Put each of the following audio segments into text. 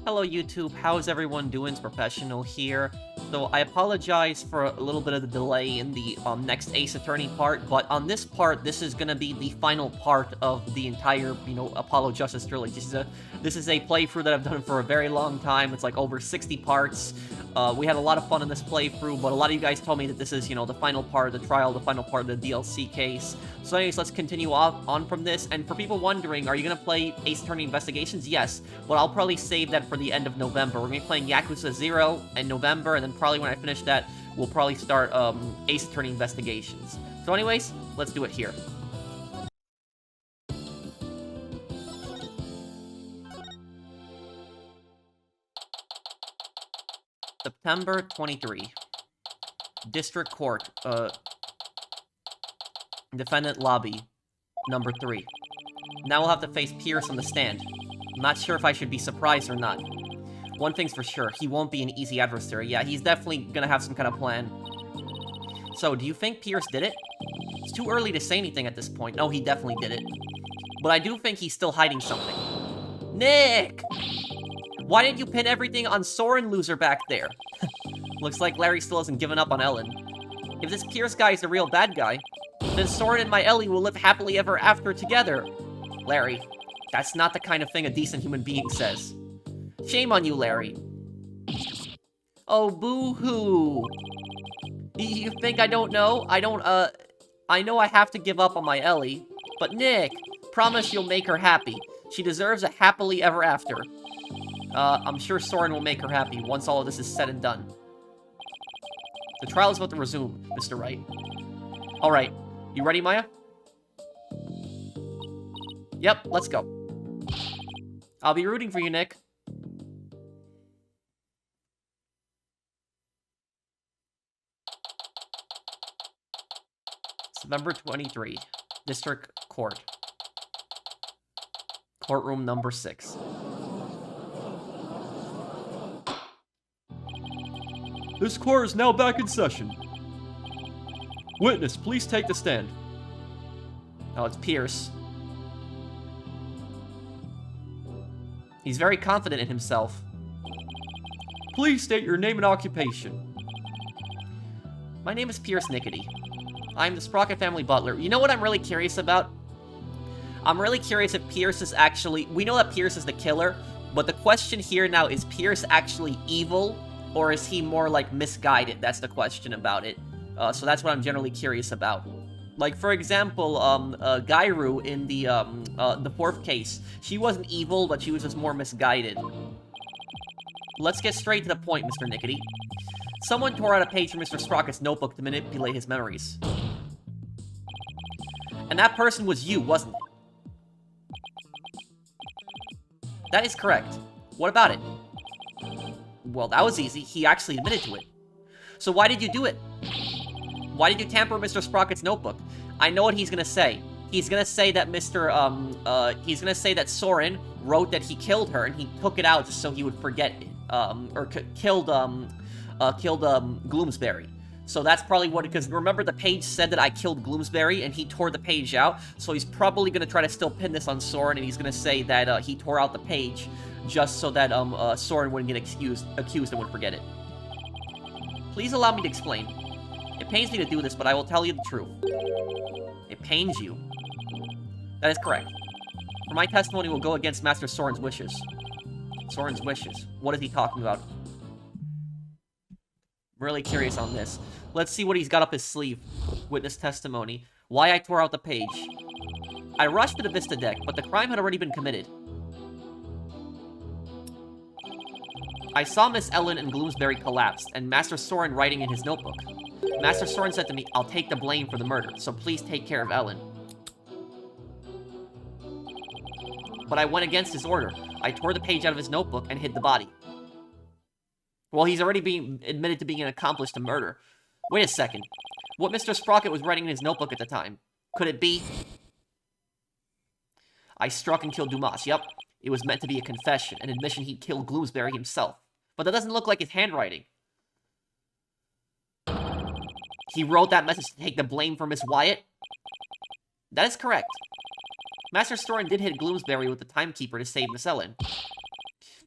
Hello YouTube, how's everyone doing? It's Professional here. So I apologize for a little bit of the delay in the next Ace Attorney part, but on this part, this is gonna be the final part of the entire, Apollo Justice trilogy. This is a playthrough that I've done for a very long time. It's like over 60 parts. We had a lot of fun in this playthrough, but a lot of you guys told me that this is, the final part of the trial, the final part of the DLC case. So anyways, let's continue on from this. And for people wondering, are you gonna play Ace Attorney Investigations? Yes, but I'll probably save that for the end of November. We're gonna be playing Yakuza 0 in November, and then probably when I finish that, we'll probably start Ace Attorney Investigations. So anyways, let's do it here. September 23. District Court, Defendant Lobby, number 3. Now we'll have to face Pierce on the stand. I'm not sure if I should be surprised or not. One thing's for sure, he won't be an easy adversary. Yeah, he's definitely gonna have some kind of plan. So, do you think Pierce did it? It's too early to say anything at this point. No, he definitely did it. But I do think he's still hiding something. Nick! Why didn't you pin everything on Soren, loser, back there? Looks like Larry still hasn't given up on Ellen. If this Pierce guy is the real bad guy, then Soren and my Ellie will live happily ever after together. Larry, that's not the kind of thing a decent human being says. Shame on you, Larry. Oh, boo-hoo. You think I don't know? I know I have to give up on my Ellie. But Nick, promise you'll make her happy. She deserves a happily ever after. I'm sure Soren will make her happy once all of this is said and done. The trial is about to resume, Mr. Wright. Alright, you ready, Maya? Yep, let's go. I'll be rooting for you, Nick. November 23, District Court. Courtroom number 6. This court is now back in session. Witness, please take the stand. Oh, it's Pierce. He's very confident in himself. Please state your name and occupation. My name is Pierce Nickety. I'm the Sprocket family butler. You know what I'm really curious about? I'm really curious if Pierce is actually... We know that Pierce is the killer, but the question here now is Pierce actually evil, or is he more, like, misguided? That's the question about it. So that's what I'm generally curious about. Like, for example, Gairu in the 4th case. She wasn't evil, but she was just more misguided. Let's get straight to the point, Mr. Nickety. Someone tore out a page from Mr. Sprocket's notebook to manipulate his memories. And that person was you, wasn't it? That is correct. What about it? Well, that was easy. He actually admitted to it. So why did you do it? Why did you tamper with Mr. Sprocket's notebook? I know what he's gonna say. He's gonna say that he's gonna say that Soren wrote that he killed her and he took it out just so he would forget it. Killed Gloomsbury. So that's probably what, because remember the page said that I killed Gloomsbury and he tore the page out, so he's probably going to try to still pin this on Soren, and he's going to say that he tore out the page just so that Soren wouldn't get accused and would forget it. Please allow me to explain. It pains me to do this, but I will tell you the truth. It pains you. That is correct. For my testimony will go against Master Soren's wishes. Soren's wishes. What is he talking about? I'm really curious on this. Let's see what he's got up his sleeve. Witness testimony. Why I tore out the page. I rushed to the Vista deck, but the crime had already been committed. I saw Miss Ellen and Gloomsbury collapsed, and Master Soren writing in his notebook. Master Soren said to me, I'll take the blame for the murder, so please take care of Ellen. But I went against his order. I tore the page out of his notebook and hid the body. Well, he's already being admitted to being an accomplice to murder. Wait a second. What Mr. Sprocket was writing in his notebook at the time? Could it be? I struck and killed Dumas. Yep. It was meant to be a confession, an admission he'd killed Gloomsbury himself. But that doesn't look like his handwriting. He wrote that message to take the blame for Miss Wyatt? That is correct. Master Soren did hit Gloomsbury with the timekeeper to save Miss Ellen.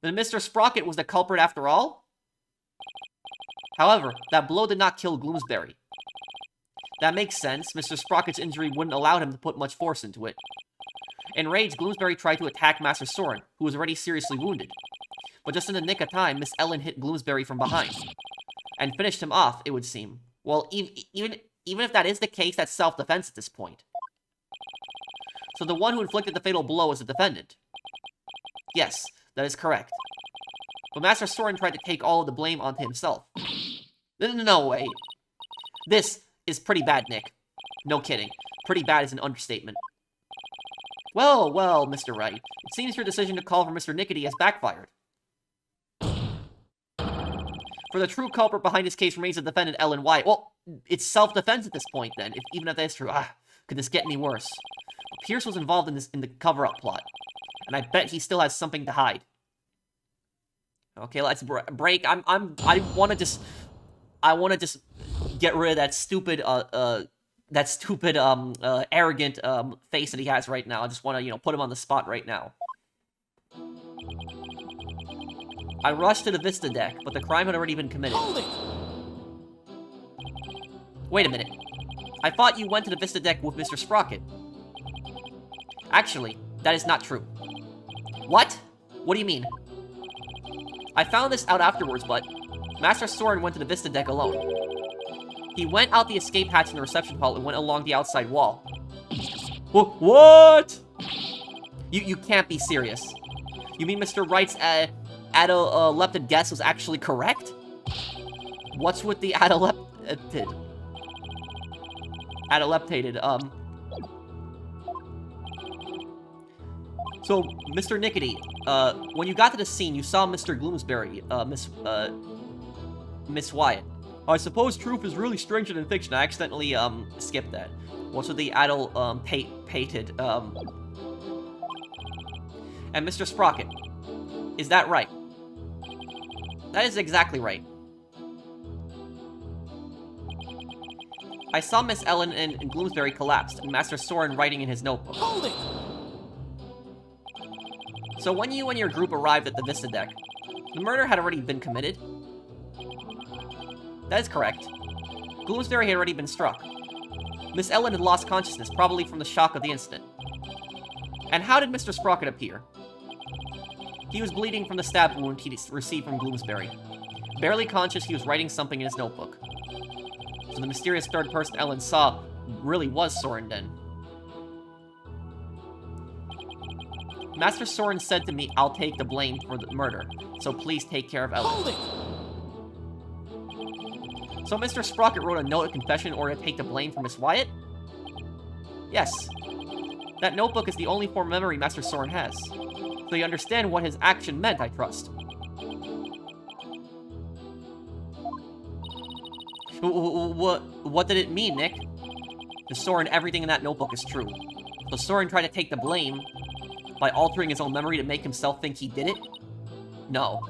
Then Mr. Sprocket was the culprit after all? However, that blow did not kill Gloomsbury. That makes sense. Mr. Sprocket's injury wouldn't allow him to put much force into it. Enraged, Gloomsbury tried to attack Master Soren, who was already seriously wounded. But just in the nick of time, Miss Ellen hit Gloomsbury from behind. And finished him off, it would seem. Well, even if that is the case, that's self-defense at this point. So the one who inflicted the fatal blow is the defendant. Yes, that is correct. But Master Soren tried to take all of the blame onto himself. No way. This is pretty bad, Nick. No kidding. Pretty bad is an understatement. Well, Mr. Wright. It seems your decision to call for Mr. Nickety has backfired. For the true culprit behind this case remains the defendant, Ellen Wyatt. Well, it's self-defense at this point, then, even if that is true. Could this get any worse? Pierce was involved in the cover-up plot, and I bet he still has something to hide. Okay, let's break. I want to just get rid of that stupid, arrogant face that he has right now. I just want to, put him on the spot right now. I rushed to the Vista deck, but the crime had already been committed. Hold it! Wait a minute. I thought you went to the Vista deck with Mr. Sprocket. Actually, that is not true. What? What do you mean? I found this out afterwards, but Master Soren went to the Vista deck alone. He went out the escape hatch in the reception hall and went along the outside wall. What? You can't be serious. You mean Mr. Wright's adelepted guess was actually correct? What's with the adeleptated? So, Mr. Nickety, when you got to the scene, you saw Mr. Gloomsbury, Miss Wyatt. I suppose truth is really stranger than fiction. I accidentally, skipped that. What's with the pated, and Mr. Sprocket. Is that right? That is exactly right. I saw Miss Ellen and Gloomsbury collapsed, and Master Soren writing in his notebook. Hold it! So when you and your group arrived at the Vista deck, the murder had already been committed? That is correct. Gloomsbury had already been struck. Miss Ellen had lost consciousness, probably from the shock of the incident. And how did Mr. Sprocket appear? He was bleeding from the stab wound he received from Gloomsbury. Barely conscious, he was writing something in his notebook. So the mysterious third person Ellen saw really was Soren then. Master Soren said to me, I'll take the blame for the murder, so please take care of Ellen. Hold it! So Mr. Sprocket wrote a note of confession in order to take the blame for Miss Wyatt? Yes. That notebook is the only form of memory Master Soren has. So you understand what his action meant, I trust. What did it mean, Nick? To Soren, everything in that notebook is true. So Soren tried to take the blame by altering his own memory to make himself think he did it? No.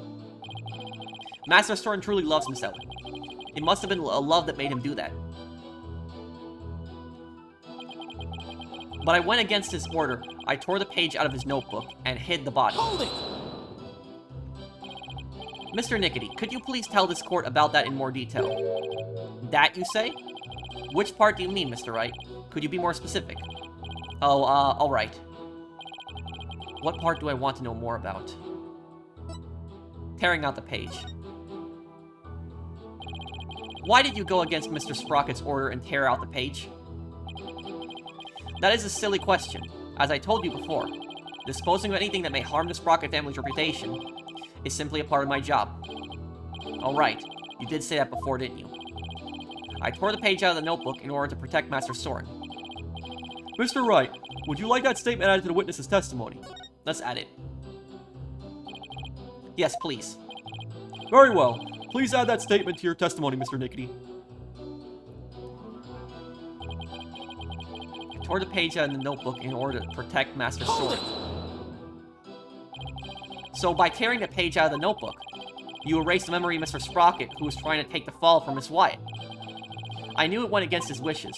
Master Soren truly loves Miss Ellen. It must have been a love that made him do that. But I went against his order. I tore the page out of his notebook and hid the body. Hold it! Mr. Nickety, could you please tell this court about that in more detail? That, you say? Which part do you mean, Mr. Wright? Could you be more specific? Oh, alright. What part do I want to know more about? Tearing out the page. Why did you go against Mr. Sprocket's order and tear out the page? That is a silly question. As I told you before, disposing of anything that may harm the Sprocket family's reputation is simply a part of my job. Alright, you did say that before, didn't you? I tore the page out of the notebook in order to protect Master Soren. Mr. Wright, would you like that statement added to the witness's testimony? Let's add it. Yes, please. Very well. Please add that statement to your testimony, Mr. Nickety. I tore the page out of the notebook in order to protect Master Soren. So by tearing the page out of the notebook, you erased the memory of Mr. Sprocket, who was trying to take the fall from Miss Wyatt. I knew it went against his wishes,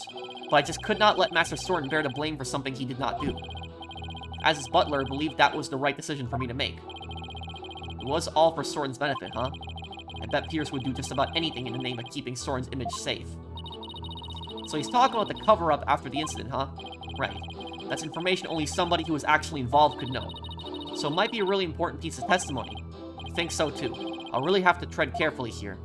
but I just could not let Master Soren bear the blame for something he did not do. As his butler, I believed that was the right decision for me to make. It was all for Soren's benefit, huh? I bet Pierce would do just about anything in the name of keeping Soren's image safe. So he's talking about the cover-up after the incident, huh? Right. That's information only somebody who was actually involved could know. So it might be a really important piece of testimony. I think so too. I'll really have to tread carefully here.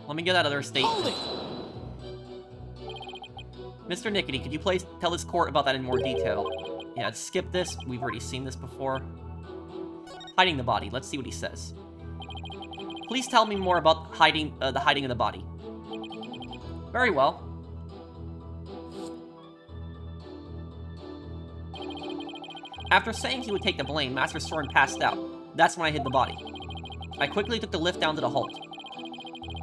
Let me get that other statement. Mr. Nickety, could you please tell this court about that in more detail? Yeah, skip this. We've already seen this before. Hiding the body. Let's see what he says. Please tell me more about the hiding of the body. Very well. After saying he would take the blame, Master Soren passed out. That's when I hid the body. I quickly took the lift down to the hold,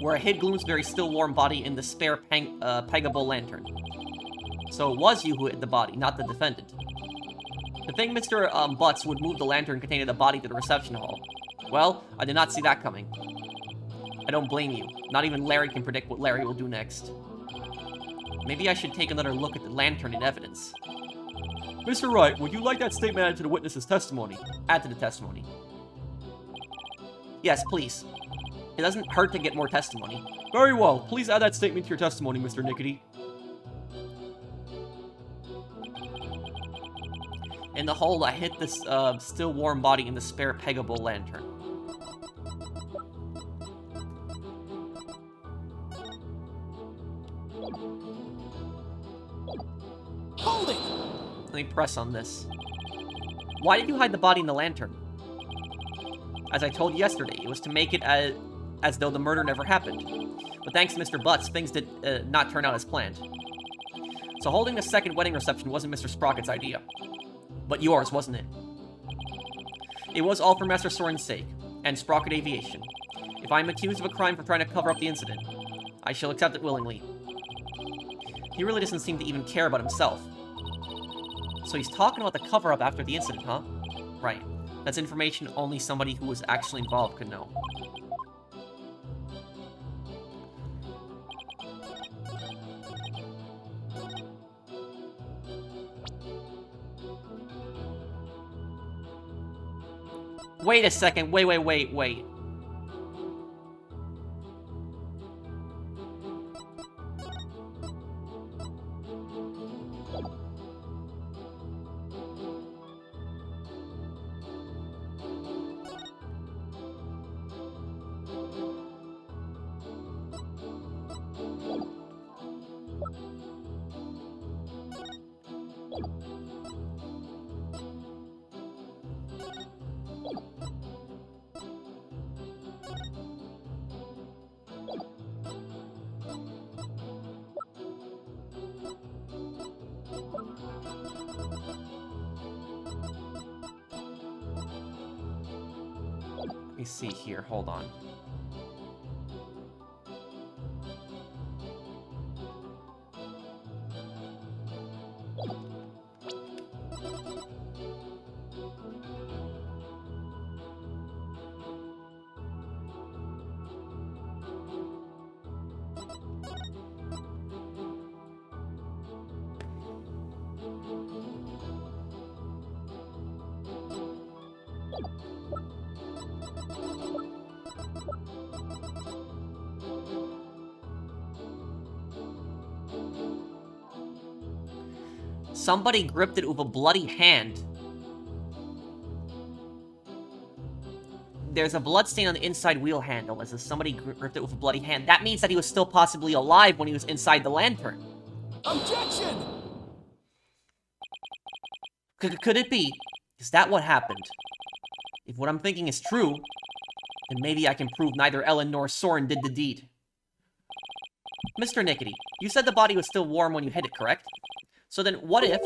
where I hid Gloomsbury's still warm body in the spare Pegable lantern. So it was you who hid the body, not the defendant. The thing Mr. Butts would move the lantern containing the body to the reception hall. Well, I did not see that coming. I don't blame you. Not even Larry can predict what Larry will do next. Maybe I should take another look at the lantern in evidence. Mr. Wright, would you like that statement added to the witness's testimony? Add to the testimony. Yes, please. It doesn't hurt to get more testimony. Very well. Please add that statement to your testimony, Mr. Nickety. In the hole, I hid this still warm body in the spare Pegable lantern. Hold it! Let me press on this. Why did you hide the body in the lantern? As I told you yesterday, it was to make it as though the murder never happened. But thanks to Mr. Butts, things did not turn out as planned. So holding the second wedding reception wasn't Mr. Sprocket's idea. But yours, wasn't it? It was all for Master Soren's sake, and Sprocket Aviation. If I am accused of a crime for trying to cover up the incident, I shall accept it willingly. He really doesn't seem to even care about himself. So he's talking about the cover-up after the incident, huh? Right. That's information only somebody who was actually involved could know. Wait a second. Wait. Let me see here. Hold on. Somebody gripped it with a bloody hand. There's a blood stain on the inside wheel handle, as if somebody gripped it with a bloody hand. That means that he was still possibly alive when he was inside the lantern. Objection! Could it be? Is that what happened? If what I'm thinking is true, then maybe I can prove neither Ellen nor Soren did the deed. Mr. Nickety, you said the body was still warm when you hid it, correct? So then, what if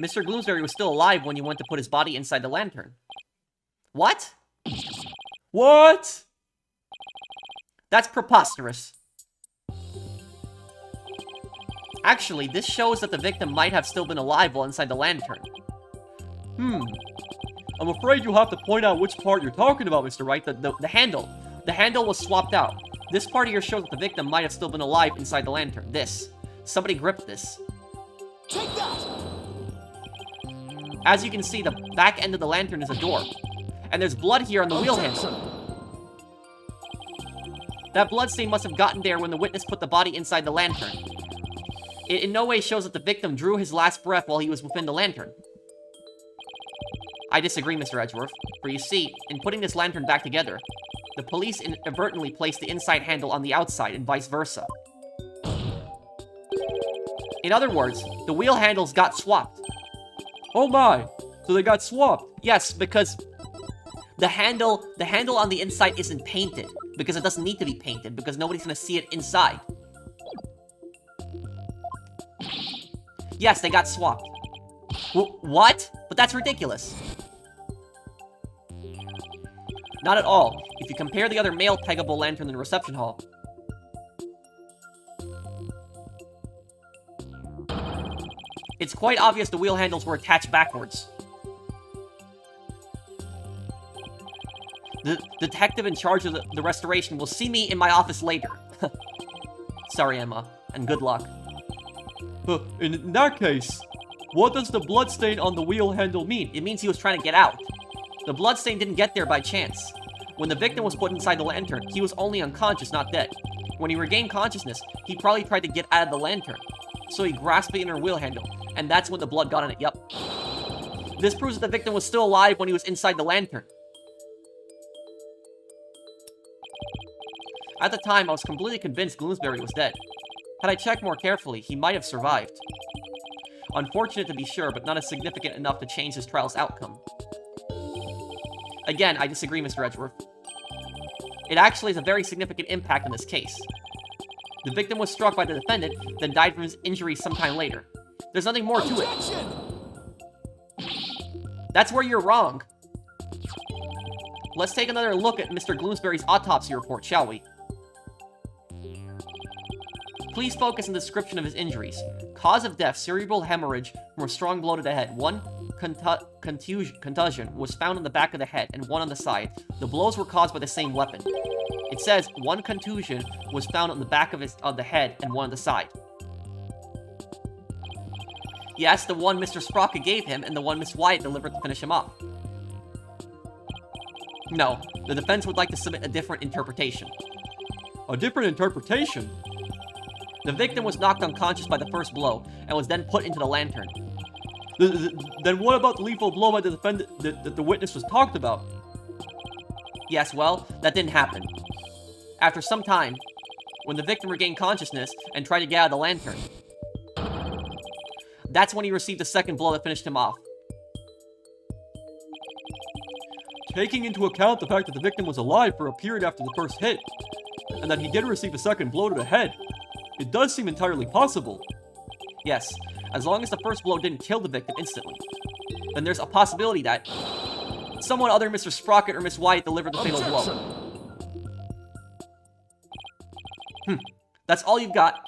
Mr. Gloomsbury was still alive when you went to put his body inside the lantern. What? What? That's preposterous. Actually, this shows that the victim might have still been alive while inside the lantern. I'm afraid you'll have to point out which part you're talking about, Mr. Wright. The handle. The handle was swapped out. This part here shows that the victim might have still been alive inside the lantern. This. Somebody gripped this. Take that! As you can see, the back end of the lantern is a door. And there's blood here on the wheel handle. That bloodstain must have gotten there when the witness put the body inside the lantern. It in no way shows that the victim drew his last breath while he was within the lantern. I disagree, Mr. Edgeworth, for you see, in putting this lantern back together, the police inadvertently placed the inside handle on the outside and vice versa. In other words, the wheel handles got swapped. Oh my, so they got swapped. Yes, because the handle on the inside isn't painted, because it doesn't need to be painted, because nobody's gonna see it inside. Yes, they got swapped. What? But that's ridiculous. Not at all. If you compare the other male peggable lantern in the reception hall, it's quite obvious the wheel handles were attached backwards. The detective in charge of the restoration will see me in my office later. Sorry, Emma, and good luck. In that case, what does the bloodstain on the wheel handle mean? It means he was trying to get out. The bloodstain didn't get there by chance. When the victim was put inside the lantern, he was only unconscious, not dead. When he regained consciousness, he probably tried to get out of the lantern. So he grasped the inner wheel handle, and that's when the blood got on it, yup. This proves that the victim was still alive when he was inside the lantern. At the time, I was completely convinced Gloomsbury was dead. Had I checked more carefully, he might have survived. Unfortunate to be sure, but not as significant enough to change his trial's outcome. Again, I disagree, Mr. Edgeworth. It actually has a very significant impact in this case. The victim was struck by the defendant, then died from his injuries sometime later. There's nothing more to it. That's where you're wrong. Let's take another look at Mr. Gloomsbury's autopsy report, shall we? Please focus on the description of his injuries. Cause of death, cerebral hemorrhage from a strong blow to the head. One contusion was found on the back of the head and one on the side. The blows were caused by the same weapon. It says one contusion was found on the back of the head and one on the side. Yes, the one Mr. Sprocket gave him and the one Miss Wyatt delivered to finish him off. No, the defense would like to submit a different interpretation. A different interpretation? The victim was knocked unconscious by the first blow and was then put into the lantern. Then what about the lethal blow by the defendant that the witness was talked about? Yes, well, that didn't happen. After some time, when the victim regained consciousness and tried to get out of the lantern, that's when he received the second blow that finished him off. Taking into account the fact that the victim was alive for a period after the first hit, and that he did receive a second blow to the head, it does seem entirely possible.ぃas long as the first blow didn't kill the victim instantly. Then there's a possibility that someone other than Mr. Sprocket or Miss Wyatt delivered the fatal blow. That's all you've got.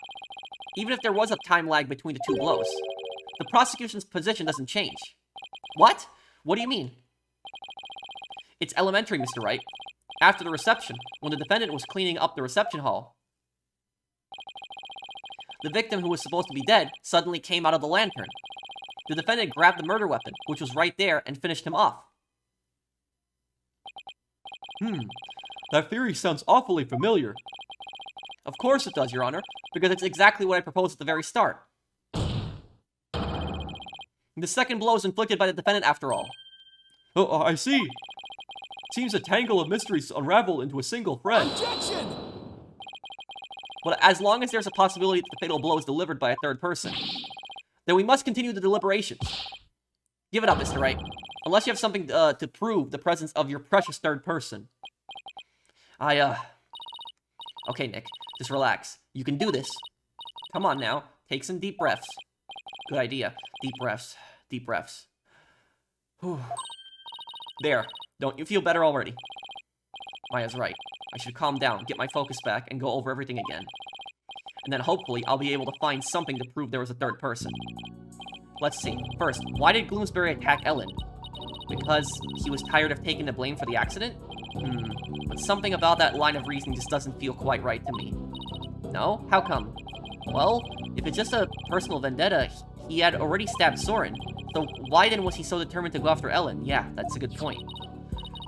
Even if there was a time lag between the two blows, the prosecution's position doesn't change. What? What do you mean? It's elementary, Mr. Wright. After the reception, when the defendant was cleaning up the reception hall, the victim, who was supposed to be dead, suddenly came out of the lantern. The defendant grabbed the murder weapon, which was right there, and finished him off. That theory sounds awfully familiar. Of course it does, Your Honor, because it's exactly what I proposed at the very start. The second blow is inflicted by the defendant after all. Oh, I see. Seems a tangle of mysteries unravel into a single thread. Objection! But as long as there's a possibility that the fatal blow is delivered by a third person, then we must continue the deliberations. Give it up, Mr. Wright. Unless you have something to prove the presence of your precious third person. Okay, Nick. Just relax. You can do this. Come on now. Take some deep breaths. Good idea. Deep breaths. Deep breaths. Whew. There. Don't you feel better already? Maya's right. I should calm down, get my focus back, and go over everything again. And then hopefully I'll be able to find something to prove there was a third person. Let's see. First, why did Gloomsbury attack Ellen? Because he was tired of taking the blame for the accident? But something about that line of reasoning just doesn't feel quite right to me. No? How come? Well, if it's just a personal vendetta, he had already stabbed Soren. So why then was he so determined to go after Ellen? Yeah, that's a good point.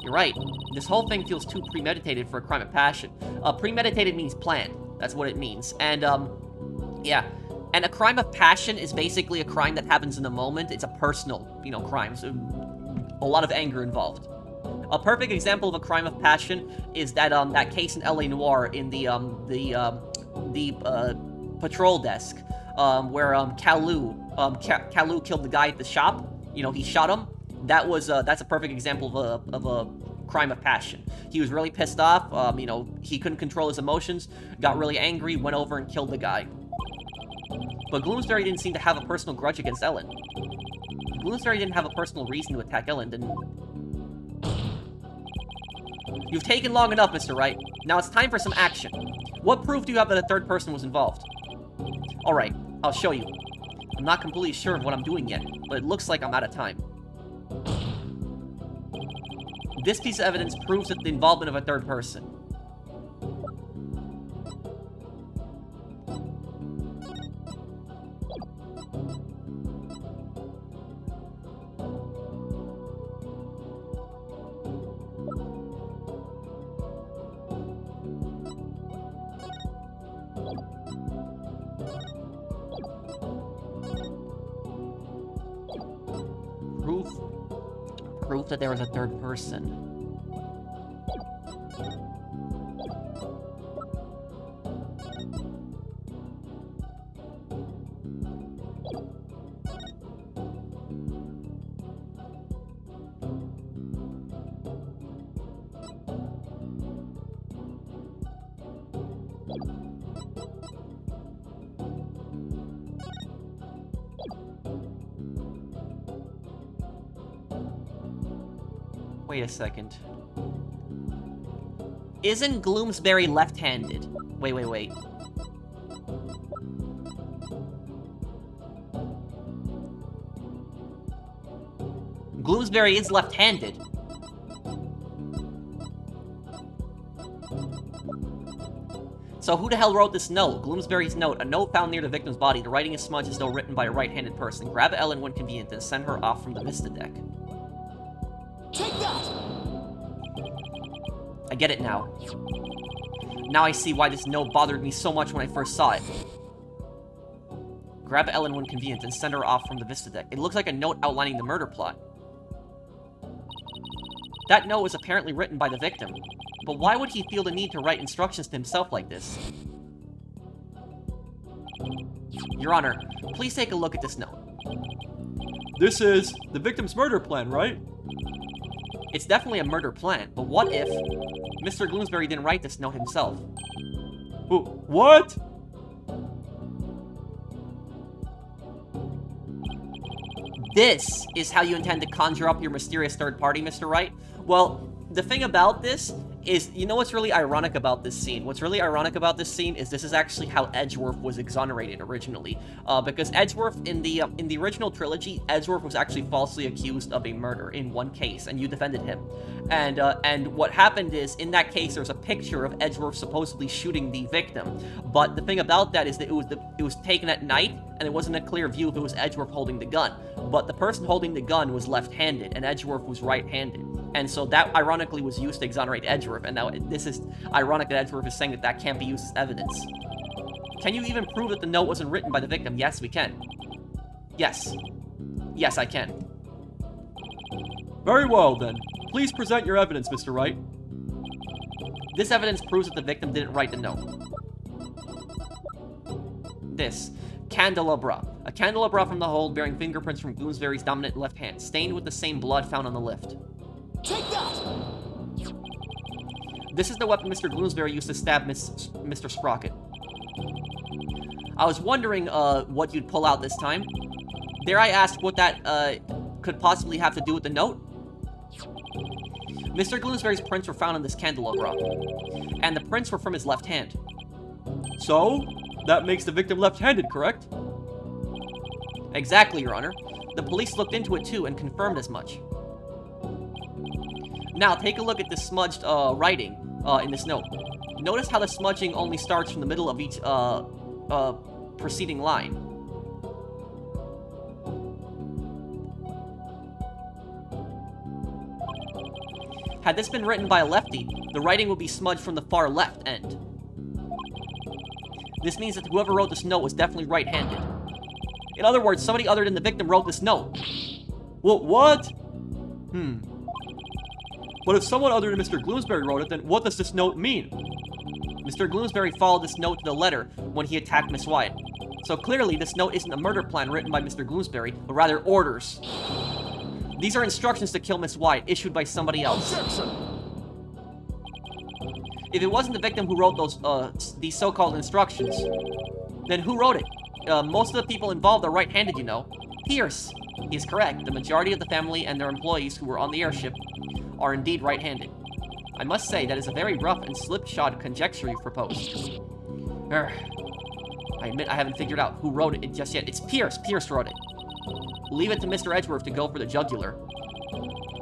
You're right. This whole thing feels too premeditated for a crime of passion. Premeditated means planned. That's what it means. And, yeah. And a crime of passion is basically a crime that happens in the moment. It's a personal, crime. So a lot of anger involved. A perfect example of a crime of passion is that, that case in L.A. Noire in the patrol desk, where, Kalu killed the guy at the shop. He shot him. That's a perfect example of a crime of passion. He was really pissed off, he couldn't control his emotions, got really angry, went over and killed the guy. But Gloomsbury didn't seem to have a personal grudge against Ellen. Gloomsbury didn't have a personal reason to attack Ellen, didn't he? You've taken long enough, Mr. Wright. Now it's time for some action. What proof do you have that a third person was involved? Alright, I'll show you. I'm not completely sure of what I'm doing yet, but it looks like I'm out of time. This piece of evidence proves that the involvement of a third person. Proof that there was a third person. Wait a second. Isn't Gloomsbury left-handed? Wait. Gloomsbury is left-handed. So who the hell wrote this note? Gloomsbury's note. A note found near the victim's body. The writing is smudged as though written by a right-handed person. Grab Ellen when convenient and send her off from the Vista deck. Take that! I get it now. Now I see why this note bothered me so much when I first saw it. Grab Ellen when convenient and send her off from the Vista deck. It looks like a note outlining the murder plot. That note was apparently written by the victim. But why would he feel the need to write instructions to himself like this? Your Honor, please take a look at this note. This is the victim's murder plan, right? It's definitely a murder plan, but what if Mr. Gloomsbury didn't write this note himself? What? This is how you intend to conjure up your mysterious third party, Mr. Wright? Well, the thing about this is, you know what's really ironic about this scene? What's really ironic about this scene is this is actually how Edgeworth was exonerated originally. Because Edgeworth, in the original trilogy, Edgeworth was actually falsely accused of a murder in one case, and you defended him. And what happened is, in that case, there's a picture of Edgeworth supposedly shooting the victim. But the thing about that is that it was taken at night, and it wasn't a clear view if it was Edgeworth holding the gun. But the person holding the gun was left-handed, and Edgeworth was right-handed. And so that, ironically, was used to exonerate Edgeworth, and now this is ironic that Edgeworth is saying that that can't be used as evidence. Can you even prove that the note wasn't written by the victim? Yes, we can. Yes. Yes, I can. Very well, then. Please present your evidence, Mr. Wright. This evidence proves that the victim didn't write the note. This. Candelabra. A candelabra from the hold bearing fingerprints from Gloomsbury's dominant left hand, stained with the same blood found on the lift. Take that! This is the weapon Mr. Gloomsbury used to stab Mr. Sprocket. I was wondering, what you'd pull out this time. Dare I ask what that, could possibly have to do with the note? Mr. Gloomsbury's prints were found in this candelabra, and the prints were from his left hand. So, that makes the victim left-handed, correct? Exactly, Your Honor. The police looked into it too and confirmed as much. Now, take a look at this smudged, writing, in this note. Notice how the smudging only starts from the middle of each, preceding line. Had this been written by a lefty, the writing would be smudged from the far left end. This means that whoever wrote this note was definitely right-handed. In other words, somebody other than the victim wrote this note. What? But if someone other than Mr. Gloomsbury wrote it, then what does this note mean? Mr. Gloomsbury followed this note to the letter when he attacked Miss Wyatt. So clearly, this note isn't a murder plan written by Mr. Gloomsbury, but rather orders. These are instructions to kill Miss Wyatt, issued by somebody else. Objection! If it wasn't the victim who wrote these so-called instructions, then who wrote it? Most of the people involved are right-handed, you know. Pierce. He is correct. The majority of the family and their employees who were on the airship are indeed right-handed. I must say, that is a very rough and slipshod conjecture you've proposed. I admit I haven't figured out who wrote it just yet. It's Pierce. Pierce wrote it. Leave it to Mr. Edgeworth to go for the jugular.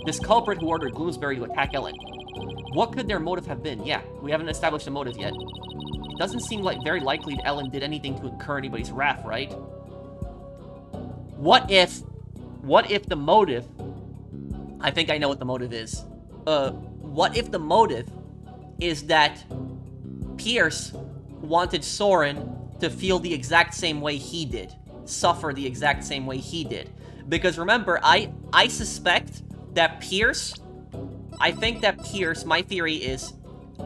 This culprit who ordered Gloomsbury to attack Ellen. What could their motive have been? Yeah, we haven't established a motive yet. It doesn't seem like very likely that Ellen did anything to incur anybody's wrath, right? What if the motive... I think I know what the motive is. What if the motive is that Pierce wanted Soren to feel the exact same way he did? Suffer the exact same way he did? Because remember, I suspect that Pierce... I think that Pierce, my theory is,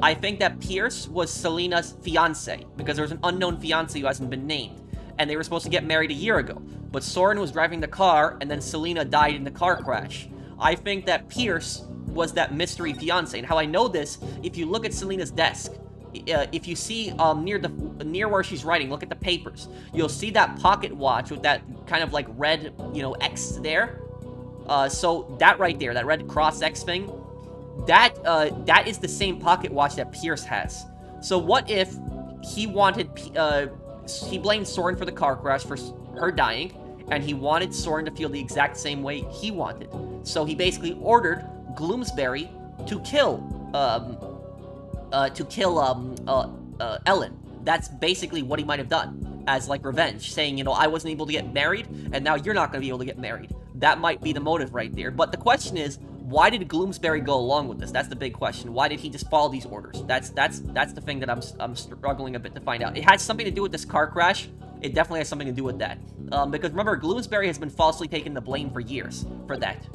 I think that Pierce was Selena's fiance, because there was an unknown fiance who hasn't been named, and they were supposed to get married a year ago, but Soren was driving the car, and then Selena died in the car crash. I think that Pierce was that mystery fiance, and how I know this, if you look at Selena's desk, if you see near where she's writing, look at the papers, you'll see that pocket watch with that kind of like red, X there. So that right there, that red cross X thing, that is the same pocket watch that Pierce has. So what if he wanted, he blamed Soren for the car crash for her dying, and he wanted Soren to feel the exact same way he wanted. So he basically ordered Gloomsbury to kill Ellen. That's basically what he might have done, as like revenge, saying, I wasn't able to get married, and now you're not going to be able to get married. That might be the motive right there. But the question is, why did Gloomsbury go along with this? That's the big question. Why did he just follow these orders? That's the thing that I'm struggling a bit to find out. It has something to do with this car crash. It definitely has something to do with that. Because remember, Gloomsbury has been falsely taking the blame for years for that.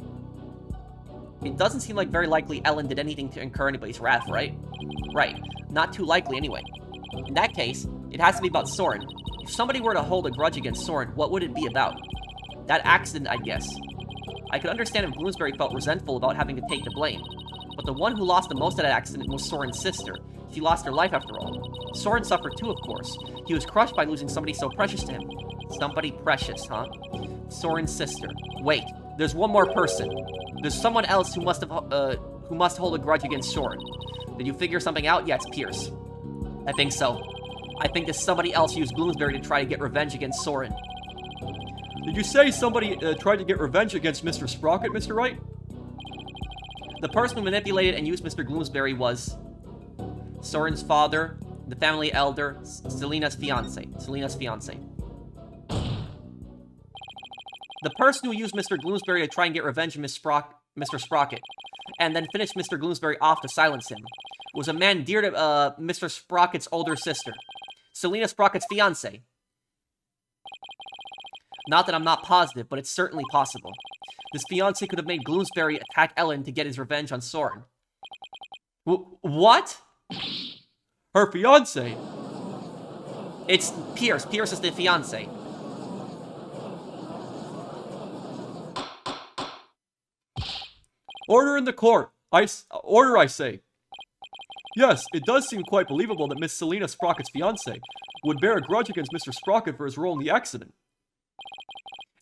It doesn't seem like very likely Ellen did anything to incur anybody's wrath, right? Right. Not too likely, anyway. In that case, it has to be about Soren. If somebody were to hold a grudge against Soren, what would it be about? That accident, I guess. I could understand if Gloomsbury felt resentful about having to take the blame. But the one who lost the most at that accident was Soren's sister. She lost her life after all. Soren suffered too, of course. He was crushed by losing somebody so precious to him. Somebody precious, huh? Soren's sister. Wait, there's one more person. There's someone else who must hold a grudge against Soren. Did you figure something out? Yeah, it's Pierce. I think so. I think that somebody else used Gloomsbury to try to get revenge against Soren. Did you say somebody tried to get revenge against Mr. Sprocket, Mr. Wright? The person who manipulated and used Mr. Gloomsbury was Soren's father, the family elder, Selena's fiance. The person who used Mr. Gloomsbury to try and get revenge on Mr. Sprocket, and then finished Mr. Gloomsbury off to silence him, was a man dear to Mr. Sprocket's older sister, Selena Sprocket's fiance. Not that I'm not positive, but it's certainly possible. This fiance could have made Gloomsbury attack Ellen to get his revenge on Soren. What? Her fiance? It's Pierce. Pierce is the fiance. Order in the court. Order, I say. Yes, it does seem quite believable that Miss Selena Sprocket's fiance would bear a grudge against Mr. Sprocket for his role in the accident.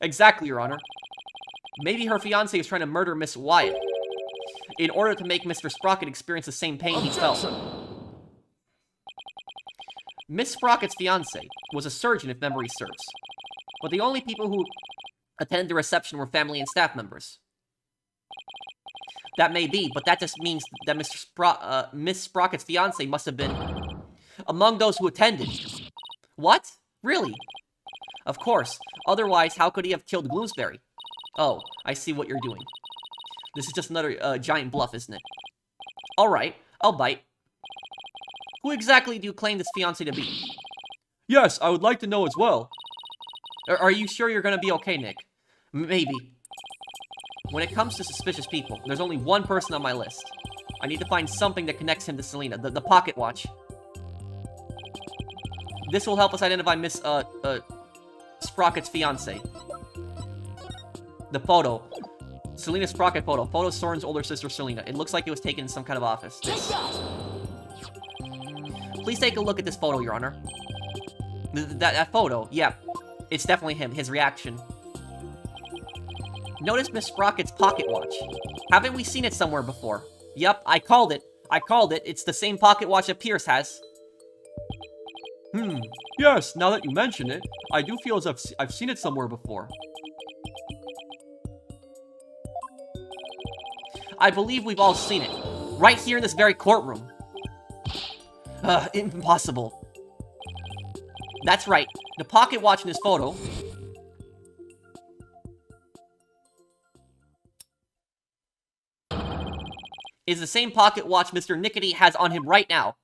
Exactly, Your Honor. Maybe her fiancé is trying to murder Miss Wyatt in order to make Mr. Sprocket experience the same pain he felt. Miss Sprocket's fiancé was a surgeon, if memory serves. But the only people who attended the reception were family and staff members. That may be, but that just means that Miss Sprocket's fiancé must have been among those who attended. What? Really? Of course. Otherwise, how could he have killed Gloomsbury? Oh, I see what you're doing. This is just another giant bluff, isn't it? Alright, I'll bite. Who exactly do you claim this fiancé to be? Yes, I would like to know as well. Are you sure you're gonna be okay, Nick? Maybe. When it comes to suspicious people, there's only one person on my list. I need to find something that connects him to Selina, the pocket watch. This will help us identify Miss, Sprocket's fiancé. The photo. Selina Sprocket photo. Photo of Soren's older sister, Selina. It looks like it was taken in some kind of office. Please take a look at this photo, Your Honor. That photo, yeah. It's definitely him, his reaction. Notice Miss Sprocket's pocket watch. Haven't we seen it somewhere before? Yep, I called it. It's the same pocket watch that Pierce has. Yes, now that you mention it, I do feel as I've seen it somewhere before. I believe we've all seen it. Right here in this very courtroom. Impossible. That's right. The pocket watch in this photo is the same pocket watch Mr. Nickety has on him right now.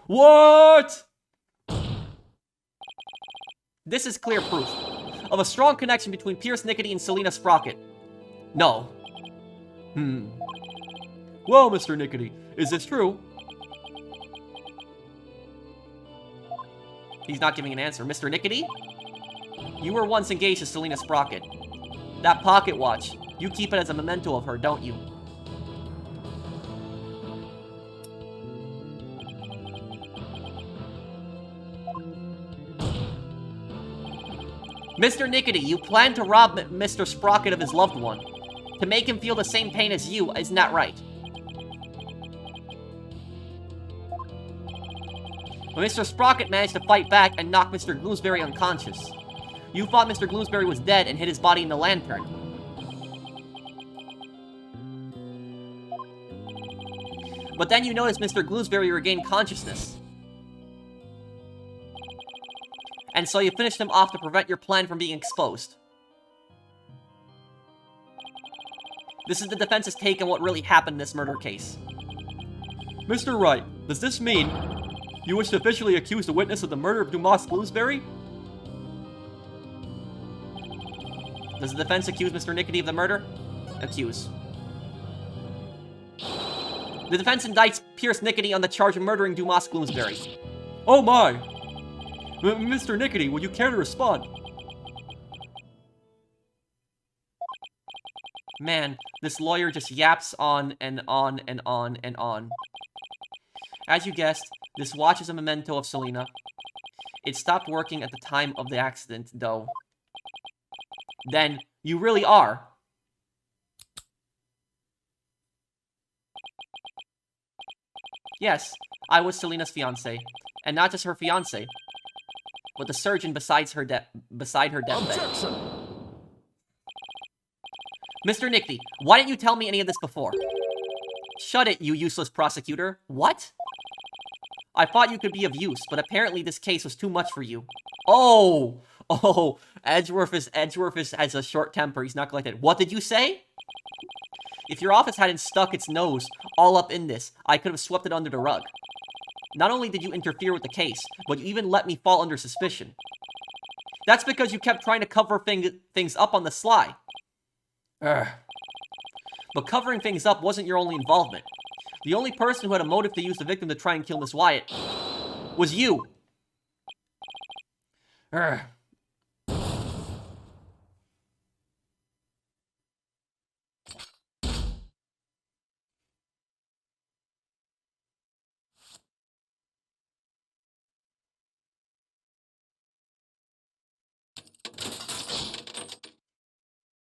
What? This is clear proof of a strong connection between Pierce Nickety and Selina Sprocket. No. Well, Mr. Nickety, is this true? He's not giving an answer. Mr. Nickety? You were once engaged to Selina Sprocket. That pocket watch, you keep it as a memento of her, don't you? Mr. Nickety, you plan to rob Mr. Sprocket of his loved one. To make him feel the same pain as you, isn't that right? But Mr. Sprocket managed to fight back and knock Mr. Gloomsbury unconscious. You thought Mr. Gloomsbury was dead and hid his body in the lantern. But then you noticed Mr. Gloomsbury regained consciousness. And so you finished him off to prevent your plan from being exposed. This is the defense's take on what really happened in this murder case. Mr. Wright, does this mean you wish to officially accuse the witness of the murder of Dumas Gloomsbury? Does the defense accuse Mr. Nickety of the murder? Accuse. The defense indicts Pierce Nickety on the charge of murdering Dumas Gloomsbury. Oh my! Mr. Nickety, would you care to respond? Man, this lawyer just yaps on and on and on and on. As you guessed, this watch is a memento of Selina. It stopped working at the time of the accident, though. Then, you really are. Yes, I was Selina's fiancé. And not just her fiancé, but the surgeon beside her deathbed. Mr. Nickety, why didn't you tell me any of this before? Shut it, you useless prosecutor. What? I thought you could be of use, but apparently this case was too much for you. Oh, Edgeworth has a short temper. He's not like that. What did you say? If your office hadn't stuck its nose all up in this, I could have swept it under the rug. Not only did you interfere with the case, but you even let me fall under suspicion. That's because you kept trying to cover things up on the sly. But covering things up wasn't your only involvement. The only person who had a motive to use the victim to try and kill Miss Wyatt was you.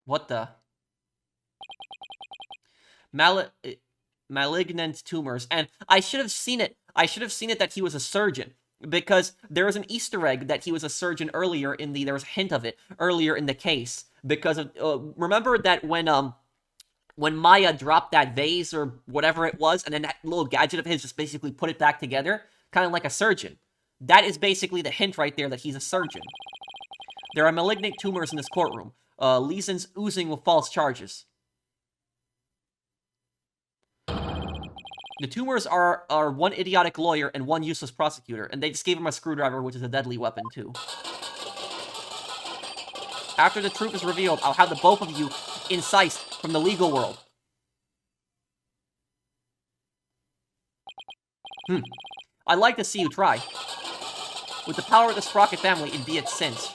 What the? Malignant tumors. And I should have seen it. I should have seen it that he was a surgeon. Because there was an Easter egg that he was a surgeon earlier in the... There was a hint of it earlier in the case. Because of... remember that when Maya dropped that vase or whatever it was, and then that little gadget of his just basically put it back together? Kind of like a surgeon. That is basically the hint right there that he's a surgeon. There are malignant tumors in this courtroom. Lesions oozing with false charges. The tumors are one idiotic lawyer and one useless prosecutor, and they just gave him a screwdriver, which is a deadly weapon, too. After the truth is revealed, I'll have the both of you incised from the legal world. I'd like to see you try. With the power of the Sprocket family, it'd be its sins.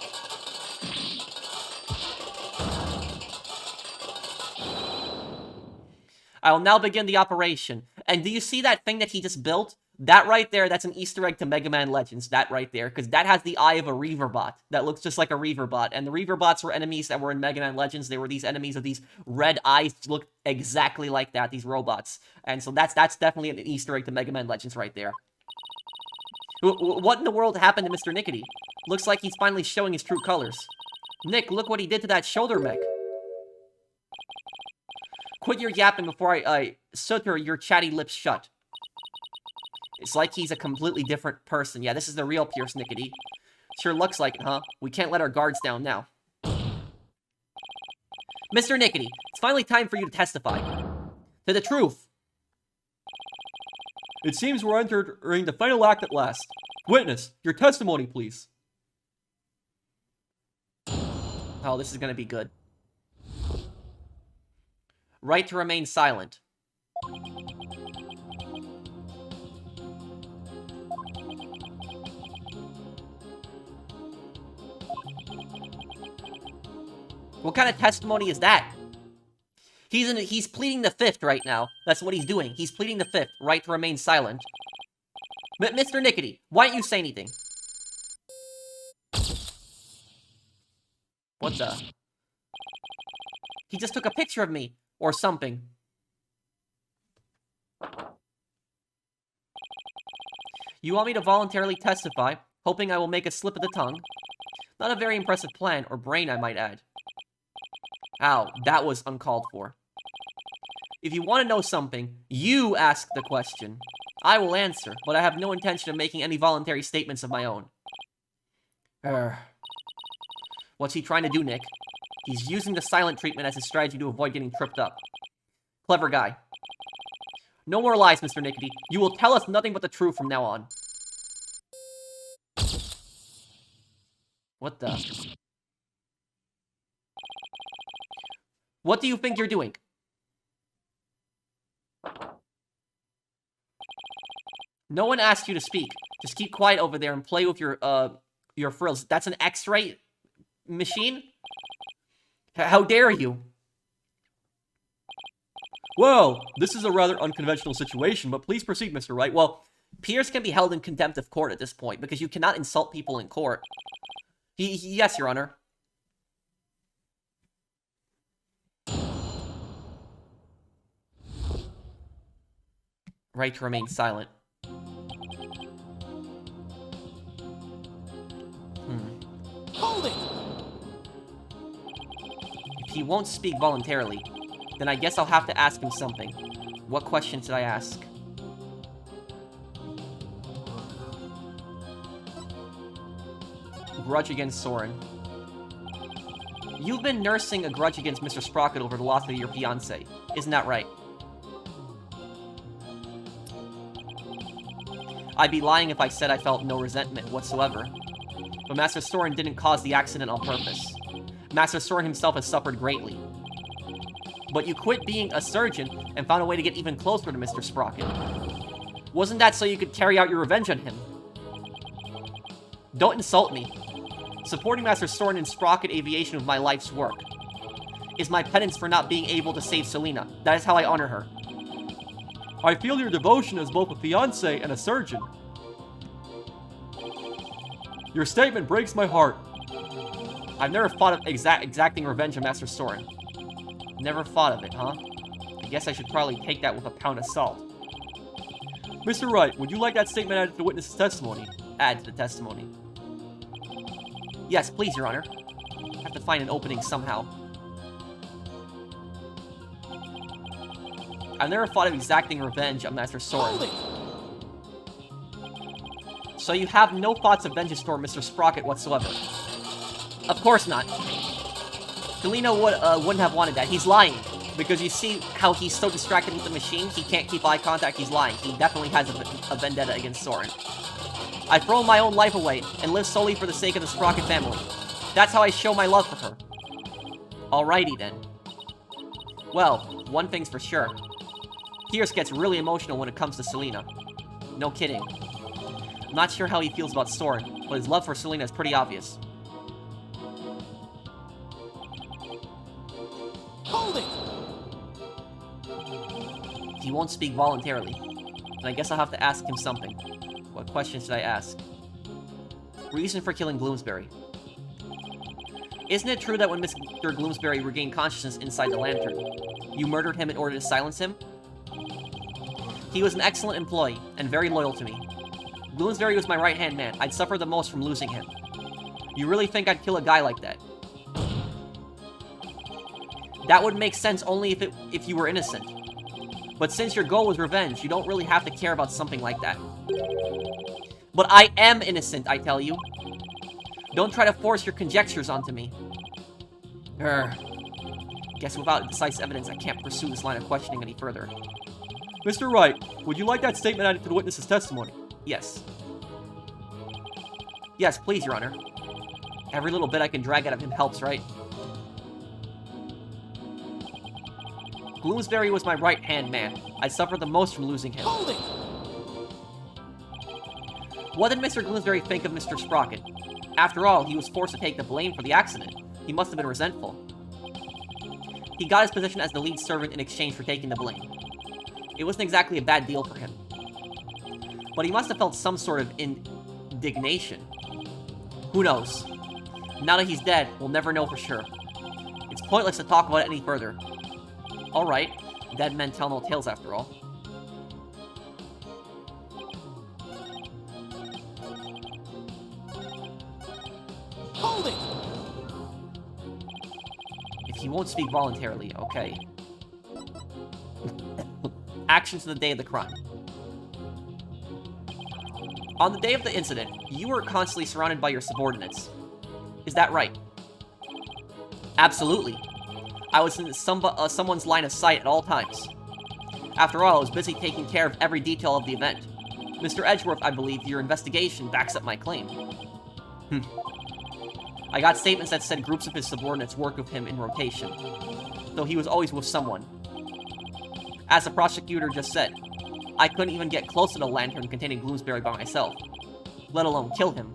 I will now begin the operation. And do you see that thing that he just built? That right there, that's an Easter egg to Mega Man Legends. That right there. Because that has the eye of a Reaver bot. That looks just like a Reaver bot. And the Reaver bots were enemies that were in Mega Man Legends. They were these enemies of these red eyes that look exactly like that. These robots. And so that's definitely an Easter egg to Mega Man Legends right there. What in the world happened to Mr. Nickety? Looks like he's finally showing his true colors. Nick, look what he did to that shoulder mech. Quit your yapping before I suture your chatty lips shut. It's like he's a completely different person. Yeah, this is the real Pierce Nickety. Sure looks like it, huh? We can't let our guards down now. Mr. Nickety, it's finally time for you to testify. To the truth. It seems we're entering the final act at last. Witness, your testimony, please. Oh, this is gonna be good. Right to remain silent. What kind of testimony is that? He's pleading the fifth right now. That's what he's doing. He's pleading the fifth. Right to remain silent. Mr. Nickety, why don't you say anything? What the? He just took a picture of me. Or something. You want me to voluntarily testify, hoping I will make a slip of the tongue? Not a very impressive plan, or brain, I might add. Ow, that was uncalled for. If you want to know something, you ask the question. I will answer, but I have no intention of making any voluntary statements of my own. What's he trying to do, Nick? He's using the silent treatment as his strategy to avoid getting tripped up. Clever guy. No more lies, Mr. Nickety. You will tell us nothing but the truth from now on. What the? What do you think you're doing? No one asked you to speak. Just keep quiet over there and play with your frills. That's an X-ray machine? How dare you? Well, this is a rather unconventional situation, but please proceed, Mr. Wright. Well, Pierce can be held in contempt of court at this point, because you cannot insult people in court. Yes, Your Honor. Right to remain silent. Hold it! If he won't speak voluntarily, then I guess I'll have to ask him something. What question should I ask? Grudge against Soren. You've been nursing a grudge against Mr. Sprocket over the loss of your fiancé. Isn't that right? I'd be lying if I said I felt no resentment whatsoever. But Master Soren didn't cause the accident on purpose. Master Soren himself has suffered greatly. But you quit being a surgeon and found a way to get even closer to Mr. Sprocket. Wasn't that so you could carry out your revenge on him? Don't insult me. Supporting Master Soren in Sprocket Aviation with my life's work is my penance for not being able to save Selena. That is how I honor her. I feel your devotion as both a fiancé and a surgeon. Your statement breaks my heart. I've never thought of exacting revenge on Master Soren. Never thought of it, huh? I guess I should probably take that with a pound of salt. Mr. Wright, would you like that statement added to the witness's testimony? Add to the testimony. Yes, please, Your Honor. I have to find an opening somehow. I've never thought of exacting revenge on Master Soren. Holding. So you have no thoughts of vengeance toward Mr. Sprocket whatsoever? Of course not. Galeno wouldn't have wanted that. He's lying. Because you see how he's so distracted with the machine, he can't keep eye contact, he's lying. He definitely has a vendetta against Soren. I throw my own life away and live solely for the sake of the Sprocket family. That's how I show my love for her. Alrighty then. Well, one thing's for sure. Pierce gets really emotional when it comes to Selena. No kidding. I'm not sure how he feels about Soren, but his love for Selena is pretty obvious. Holding. He won't speak voluntarily. And I guess I'll have to ask him something. What question should I ask? Reason for killing Gloomsbury. Isn't it true that when Mr. Gloomsbury regained consciousness inside the lantern, you murdered him in order to silence him? He was an excellent employee, and very loyal to me. Gloomsbury was my right-hand man. I'd suffer the most from losing him. You really think I'd kill a guy like that? That would make sense only if you were innocent. But since your goal was revenge, you don't really have to care about something like that. But I am innocent, I tell you. Don't try to force your conjectures onto me. Guess without decisive evidence, I can't pursue this line of questioning any further. Mr. Wright, would you like that statement added to the witness's testimony? Yes. Yes, please, Your Honor. Every little bit I can drag out of him helps, right? Gloomsbury was my right-hand man. I suffered the most from losing him. Holding. What did Mr. Gloomsbury think of Mr. Sprocket? After all, he was forced to take the blame for the accident. He must have been resentful. He got his position as the lead servant in exchange for taking the blame. It wasn't exactly a bad deal for him. But he must have felt some sort of indignation. Who knows? Now that he's dead, we'll never know for sure. It's pointless to talk about it any further. Alright, dead men tell no tales after all. Holding. If he won't speak voluntarily, okay. Actions to the day of the crime. On the day of the incident, you were constantly surrounded by your subordinates. Is that right? Absolutely. I was in someone's line of sight at all times. After all, I was busy taking care of every detail of the event. Mr. Edgeworth, I believe your investigation backs up my claim. I got statements that said groups of his subordinates worked with him in rotation, though he was always with someone. As the prosecutor just said, I couldn't even get close to the lantern containing Gloomsbury by myself, let alone kill him.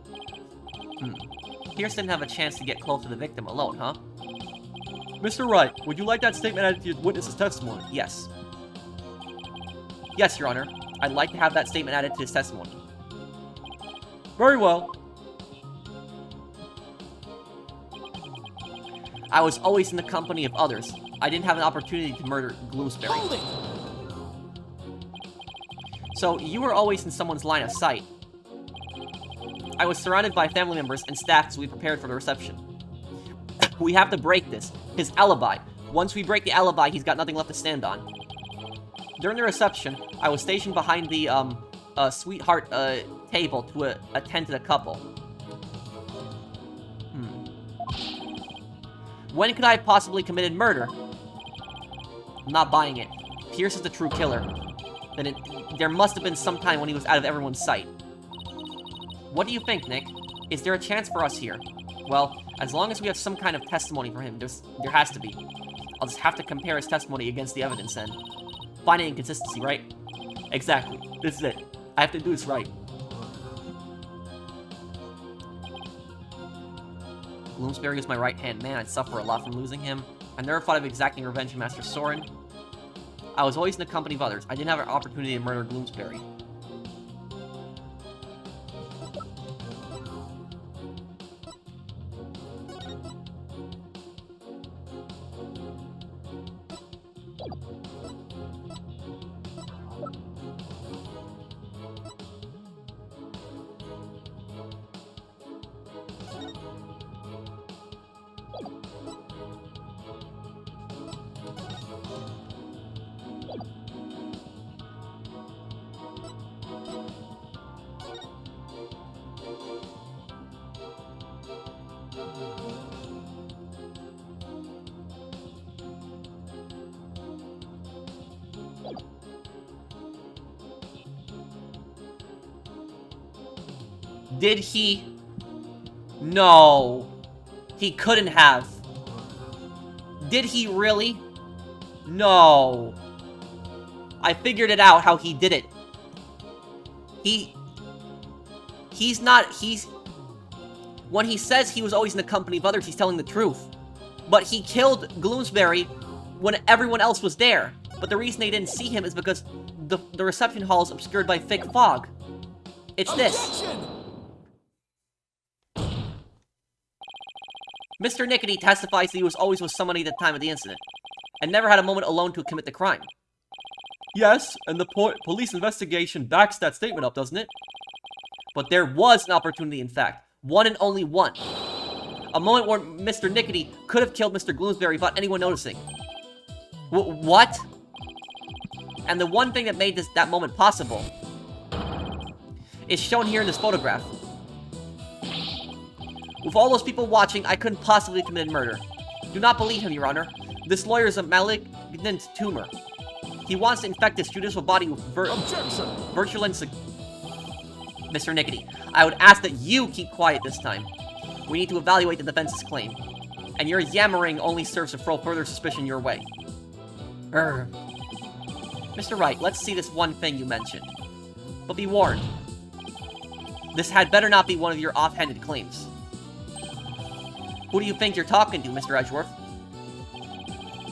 Pierce didn't have a chance to get close to the victim alone, huh? Mr. Wright, would you like that statement added to your witness's testimony? Yes. Yes, Your Honor. I'd like to have that statement added to his testimony. Very well. I was always in the company of others. I didn't have an opportunity to murder Gloomsbury. Holding. So, you were always in someone's line of sight. I was surrounded by family members and staff as we prepared for the reception. We have to break this. His alibi. Once we break the alibi, he's got nothing left to stand on. During the reception, I was stationed behind the, sweetheart, table to attend to the couple. When could I have possibly committed murder? I'm not buying it. Pierce is the true killer. Then there must have been some time when he was out of everyone's sight. What do you think, Nick? Is there a chance for us here? Well, as long as we have some kind of testimony for him, there has to be. I'll just have to compare his testimony against the evidence and find an inconsistency, right? Exactly. This is it. I have to do this right. Gloomsbury is my right-hand man. I'd suffer a lot from losing him. I never thought of exacting revenge from Master Soren. I was always in the company of others. I didn't have an opportunity to murder Gloomsbury. Did he? No. He couldn't have. Did he really? No. I figured it out how he did it. When he says he was always in the company of others, he's telling the truth. But he killed Gloomsbury when everyone else was there. But the reason they didn't see him is because the reception hall is obscured by thick fog. It's this. Mr. Nickety testifies that he was always with somebody at the time of the incident, and never had a moment alone to commit the crime. Yes, and the police investigation backs that statement up, doesn't it? But there was an opportunity, in fact. One and only one. A moment where Mr. Nickety could have killed Mr. Gloomsbury without anyone noticing. What? And the one thing that made that moment possible is shown here in this photograph. With all those people watching, I couldn't possibly have committed murder. Do not believe him, Your Honor. This lawyer is a malignant tumor. He wants to infect his judicial body with virulent... Mr. Nickety, I would ask that you keep quiet this time. We need to evaluate the defense's claim. And your yammering only serves to throw further suspicion your way. Mr. Wright, let's see this one thing you mentioned. But be warned. This had better not be one of your offhanded claims. Who do you think you're talking to, Mr. Edgeworth?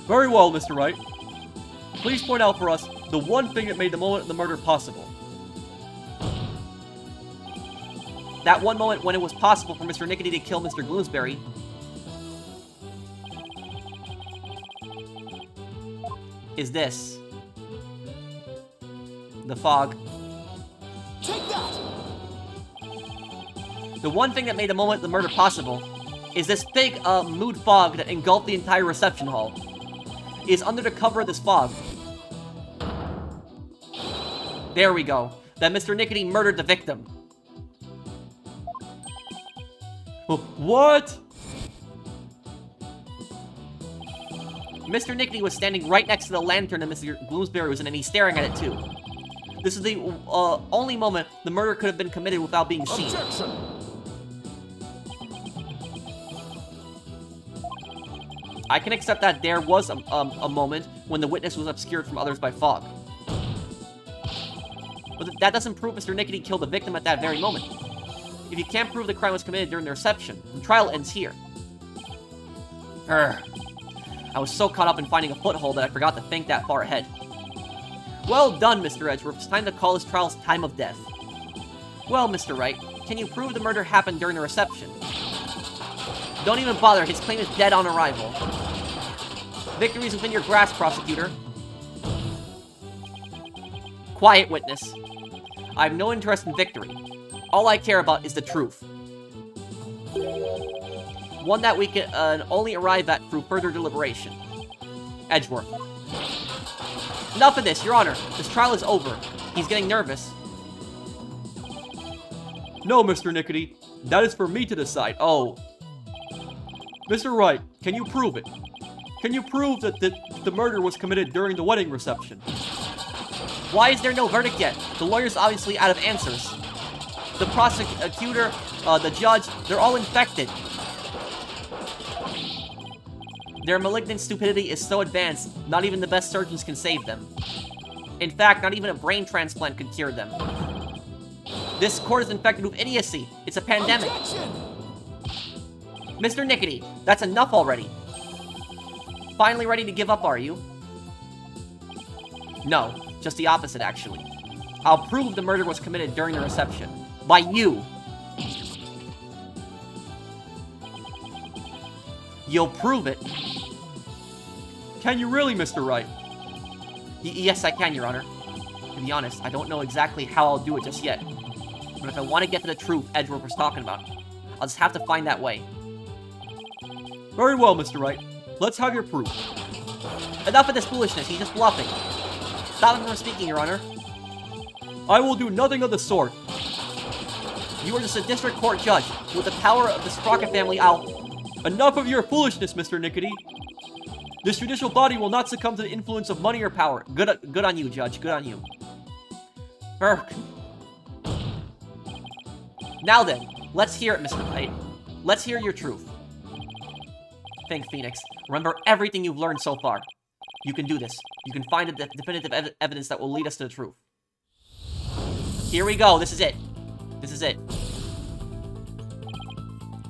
Very well, Mr. Wright. Please point out for us the one thing that made the moment of the murder possible. That one moment when it was possible for Mr. Nickety to kill Mr. Gloomsbury. Is this. The fog. Take that! The one thing that made the moment of the murder possible is this big, mood fog that engulfed the entire reception hall. It is under the cover of this fog. There we go. That Mr. Nickety murdered the victim. What? Mr. Nickety was standing right next to the lantern that Mr. Gloomsbury was in, and he's staring at it too. This is the only moment the murder could have been committed without being seen. Objection! I can accept that there was a moment when the witness was obscured from others by fog. But that doesn't prove Mr. Nickety killed the victim at that very moment. If you can't prove the crime was committed during the reception, the trial ends here. I was so caught up in finding a foothold that I forgot to think that far ahead. Well done, Mr. Edgeworth. It's time to call this trial's time of death. Well, Mr. Wright, can you prove the murder happened during the reception? Don't even bother. His claim is dead on arrival. Victory is within your grasp, prosecutor. Quiet, witness. I have no interest in victory. All I care about is the truth. One that we can only arrive at through further deliberation. Edgeworth. Enough of this, Your Honor. This trial is over. He's getting nervous. No, Mr. Nickety. That is for me to decide. Oh. Mr. Wright, can you prove it? Can you prove that the murder was committed during the wedding reception? Why is there no verdict yet? The lawyer's obviously out of answers. The prosecutor, the judge, they're all infected. Their malignant stupidity is so advanced, not even the best surgeons can save them. In fact, not even a brain transplant could cure them. This court is infected with idiocy. It's a pandemic. Objection! Mr. Nickety, that's enough already. Finally ready to give up, are you? No, just the opposite, actually. I'll prove the murder was committed during the reception. By you. You'll prove it. Can you really, Mr. Wright? Yes, I can, Your Honor. To be honest, I don't know exactly how I'll do it just yet. But if I want to get to the truth Edgeworth was talking about, I'll just have to find that way. Very well, Mr. Wright. Let's have your proof. Enough of this foolishness, he's just bluffing. Stop him from speaking, Your Honor. I will do nothing of the sort. You are just a district court judge. With the power of the Sprocket family, Enough of your foolishness, Mr. Nickety. This judicial body will not succumb to the influence of money or power. Good on you, Judge. Good on you. Burke. Now then, let's hear it, Mr. Wright. Let's hear your truth. Think, Phoenix. Remember everything you've learned so far. You can do this. You can find the definitive evidence that will lead us to the truth. Here we go. This is it. This is it.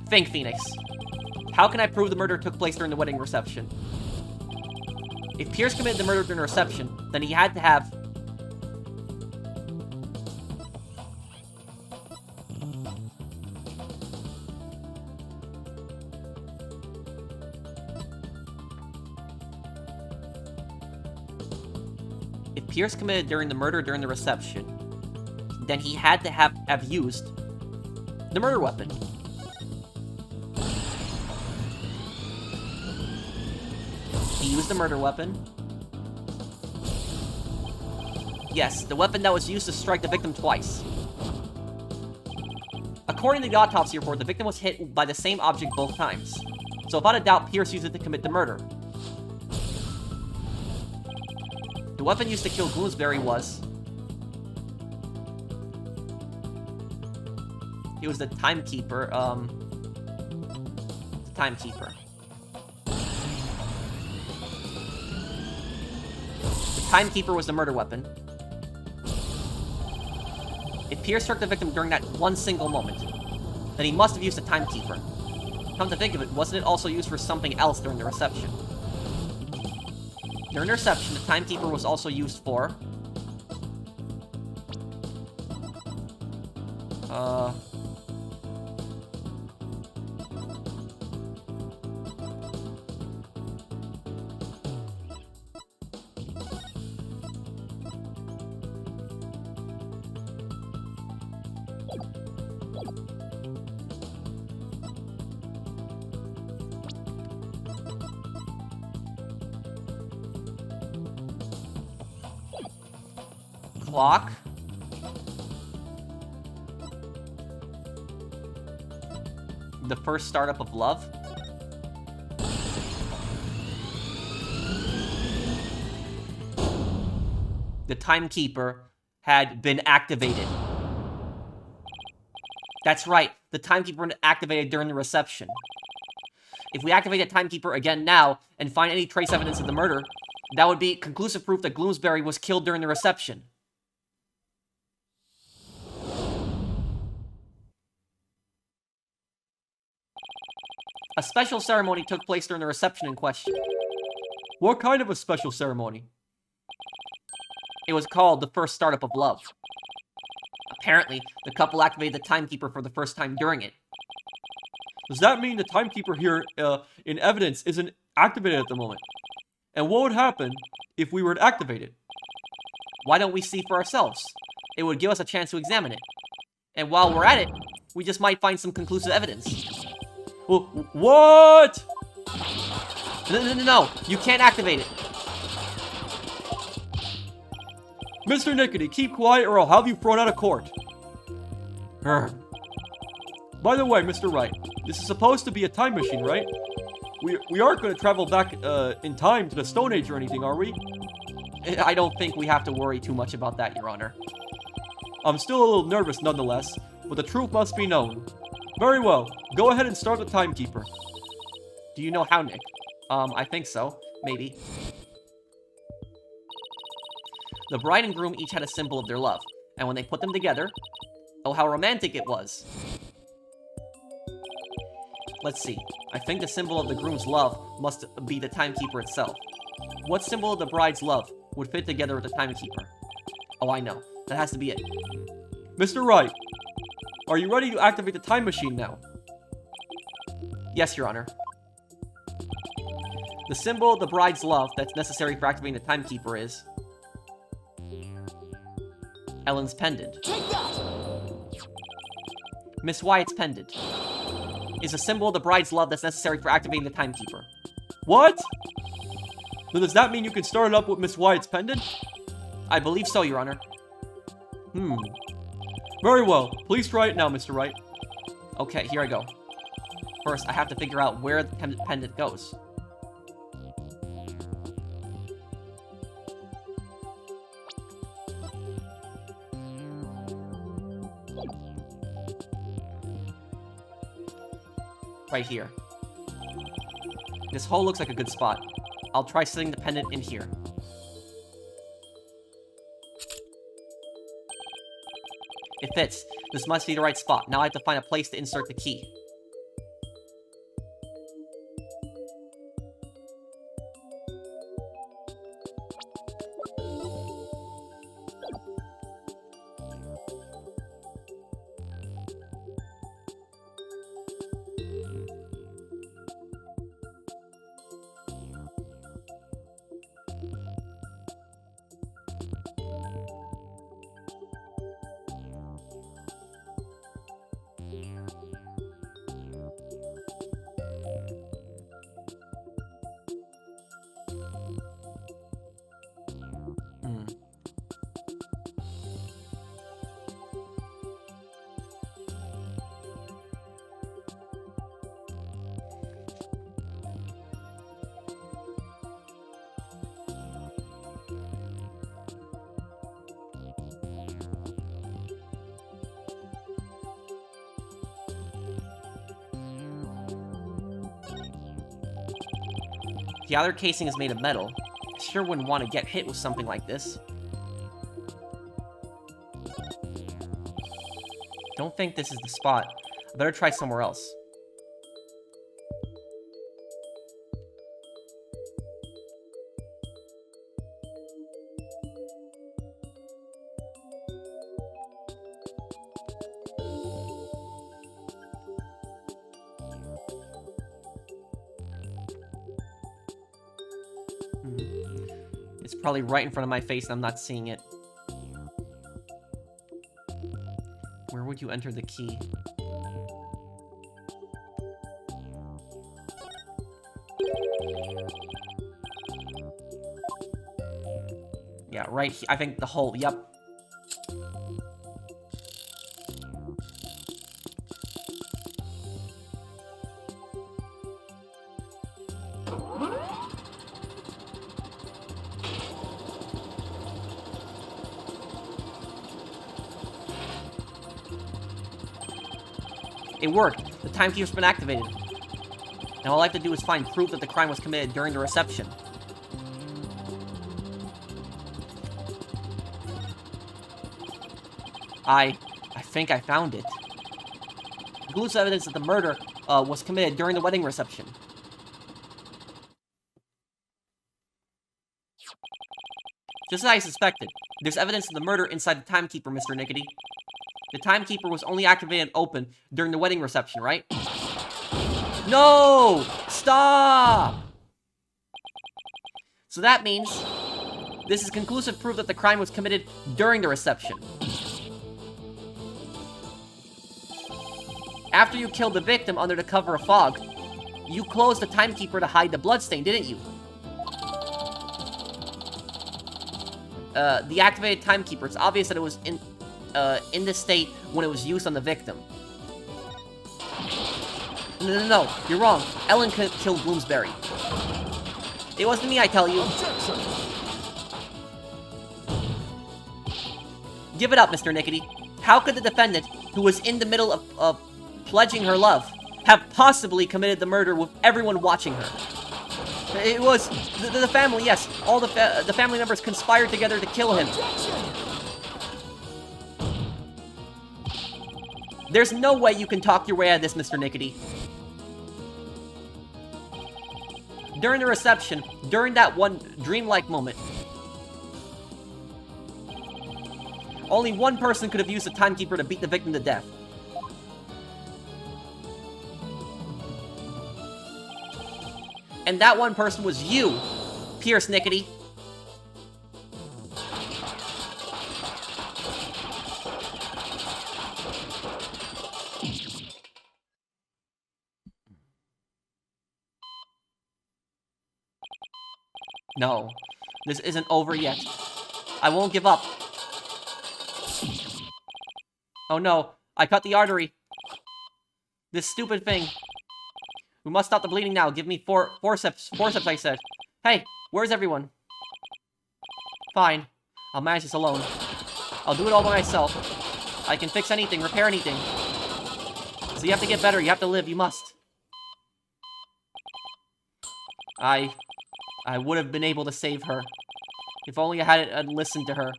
Think, Phoenix. How can I prove the murder took place during the wedding reception? If Pierce committed the murder during the reception, then he had to have... If Pierce committed during the murder during the reception, then he had to have used the murder weapon. He used the murder weapon. Yes, the weapon that was used to strike the victim twice. According to the autopsy report, the victim was hit by the same object both times. So without a doubt, Pierce used it to commit the murder. The weapon used to kill Gloomsbury was... It was the timekeeper, The timekeeper. The timekeeper was the murder weapon. If Pierce struck the victim during that one single moment, then he must have used the timekeeper. Come to think of it, wasn't it also used for something else during the reception? During the reception, the timekeeper was also used for... clock. The first startup of love. The timekeeper had been activated. That's right, the timekeeper was activated during the reception. If we activate the timekeeper again now and find any trace evidence of the murder, that would be conclusive proof that Gloomsbury was killed during the reception. A special ceremony took place during the reception in question. What kind of a special ceremony? It was called the first startup of love. Apparently, the couple activated the timekeeper for the first time during it. Does that mean the timekeeper here in evidence isn't activated at the moment? And what would happen if we were to activate it? Why don't we see for ourselves? It would give us a chance to examine it. And while we're at it, we just might find some conclusive evidence. Well, what? No, you can't activate it. Mr. Nickety, keep quiet or I'll have you thrown out of court. Urgh. By the way, Mr. Wright, this is supposed to be a time machine, right? We aren't going to travel back in time to the Stone Age or anything, are we? I don't think we have to worry too much about that, Your Honor. I'm still a little nervous nonetheless, but the truth must be known. Very well, go ahead and start the timekeeper. Do you know how, Nick? I think so. Maybe. The bride and groom each had a symbol of their love, and when they put them together... Oh, how romantic it was! Let's see. I think the symbol of the groom's love must be the timekeeper itself. What symbol of the bride's love would fit together with the timekeeper? Oh, I know. That has to be it. Mr. Wright, are you ready to activate the time machine now? Yes, Your Honor. The symbol of the bride's love that's necessary for activating the timekeeper is... Ellen's pendant. Take that! Miss Wyatt's pendant is a symbol of the bride's love that's necessary for activating the timekeeper. What? Then does that mean you can start it up with Miss Wyatt's pendant? I believe so, Your Honor. Very well. Please try it now, Mr. Wright. Okay, here I go. First, I have to figure out where the pendant goes. Right here. This hole looks like a good spot. I'll try setting the pendant in here. It fits. This must be the right spot. Now I have to find a place to insert the key. The outer casing is made of metal. I sure wouldn't want to get hit with something like this. Don't think this is the spot. I better try somewhere else. It's probably right in front of my face and I'm not seeing it. Where would you enter the key? Yeah, right here. I think the hole. Yep. It worked. The timekeeper's been activated. Now all I have to do is find proof that the crime was committed during the reception. I think I found it. Conclusive evidence that the murder was committed during the wedding reception. Just as I suspected, there's evidence of the murder inside the timekeeper, Mr. Nickety. The timekeeper was only activated and open during the wedding reception, right? No! Stop! So that means this is conclusive proof that the crime was committed during the reception. After you killed the victim under the cover of fog, you closed the timekeeper to hide the bloodstain, didn't you? The activated timekeeper, it's obvious that it was in this state when it was used on the victim. No, you're wrong. Ellen killed Gloomsbury. It wasn't me, I tell you. Objection. Give it up, Mr. Nickety. How could the defendant, who was in the middle of pledging her love, have possibly committed the murder with everyone watching her? It was the family, yes. All the family members conspired together to kill him. Objection. There's no way you can talk your way out of this, Mr. Nickety. During the reception, during that one dreamlike moment, only one person could have used the timekeeper to beat the victim to death. And that one person was you, Pierce Nickety. No, this isn't over yet. I won't give up. Oh no, I cut the artery. This stupid thing. We must stop the bleeding now. Give me forceps, I said. Hey, where's everyone? Fine, I'll manage this alone. I'll do it all by myself. I can fix anything, repair anything. So you have to get better, you have to live, you must. I would have been able to save her. If only I had listened to her.